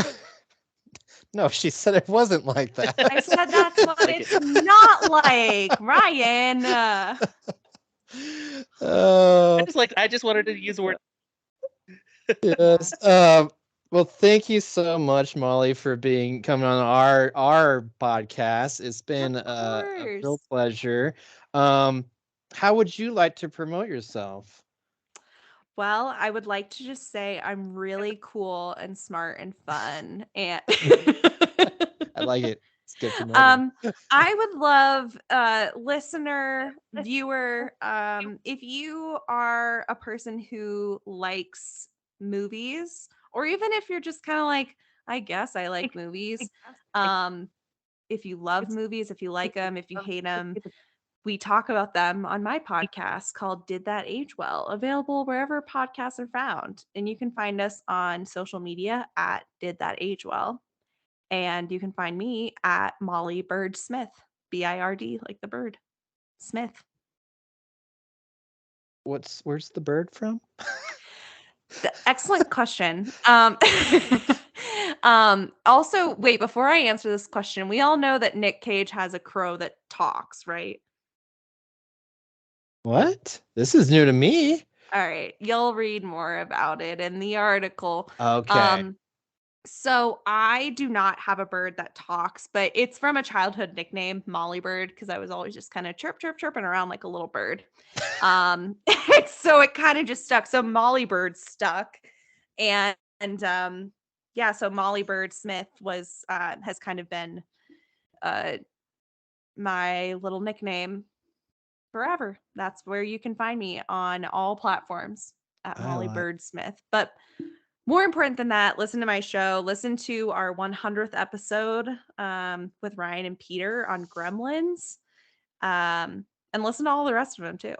No, she said it wasn't like that. I said that's what Like it's not like, Ryan. Oh, I just wanted to use the word. yes. Well, thank you so much, Molly, for coming on our podcast. It's been a real course. pleasure. How would you like to promote yourself? Well, I would like to just say I'm really cool and smart and fun. And I like it. It's good promoting. I would love listener, viewer, if you are a person who likes movies, or even if you're just kind of like, I guess I like movies. If you love movies, if you like them, if you hate them, we talk about them on my podcast called Did That Age Well, available wherever podcasts are found. And you can find us on social media at Did That Age Well. And you can find me at Molly Bird Smith, BIRD, like the bird, Smith. Where's the bird from? Excellent question. Also, wait, before I answer this question, we all know that Nick Cage has a crow that talks, right? What? This is new to me. All right, you'll read more about it in the article. Okay. So I do not have a bird that talks, but it's from a childhood nickname, Molly Bird, because I was always just kind of chirping around like a little bird. So it kind of just stuck. So Molly Bird stuck, and yeah. So Molly Bird Smith has kind of been my little nickname forever. That's where you can find me on all platforms at Molly Bird Smith. But more important than that, listen to my show. Listen to our 100th episode with Ryan and Peter on Gremlins, and listen to all the rest of them too.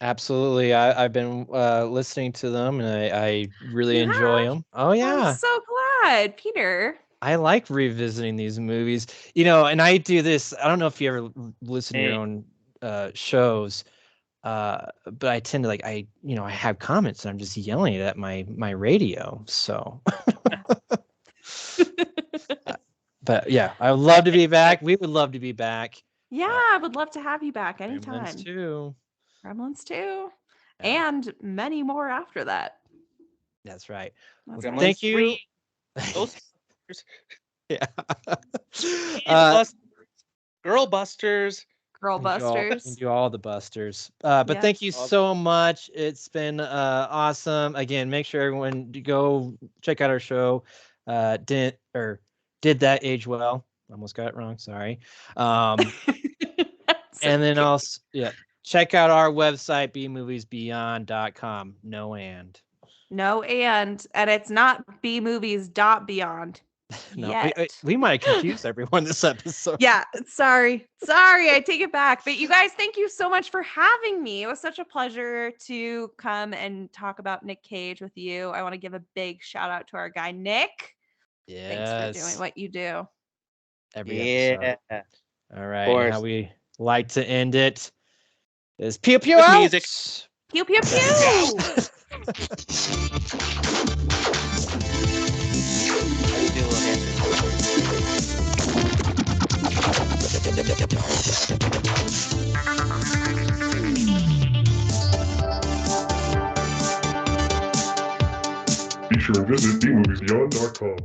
Absolutely. I've been listening to them, and I really enjoy them. Oh yeah. I'm so glad, Peter. I like revisiting these movies, and I do this. I don't know if you ever listen to your own shows, but I tend to I have comments and I'm just yelling it at my radio. So, but yeah, I would love to be back. We would love to be back. Yeah, I would love to have you back anytime. Gremlins too. And many more after that. That's right. Thank you. Yeah. Girlbusters. And do all the busters. But thank you so much. It's been awesome. Again, make sure everyone go check out our show. Did That Age Well? Almost got it wrong. Sorry. And then also, check out our website, bmoviesbeyond.com. No, and it's not bmovies.beyond. No, we might have confused everyone this episode. Yeah, sorry, I take it back. But you guys, thank you so much for having me. It was such a pleasure to come and talk about Nick Cage with you. I want to give a big shout out to our guy Nick. Yes. Thanks for doing what you do. Every episode. All right. How we like to end it is pew pew out. Music. Pew pew pew. Be sure to visit bmoviesbeyond.com.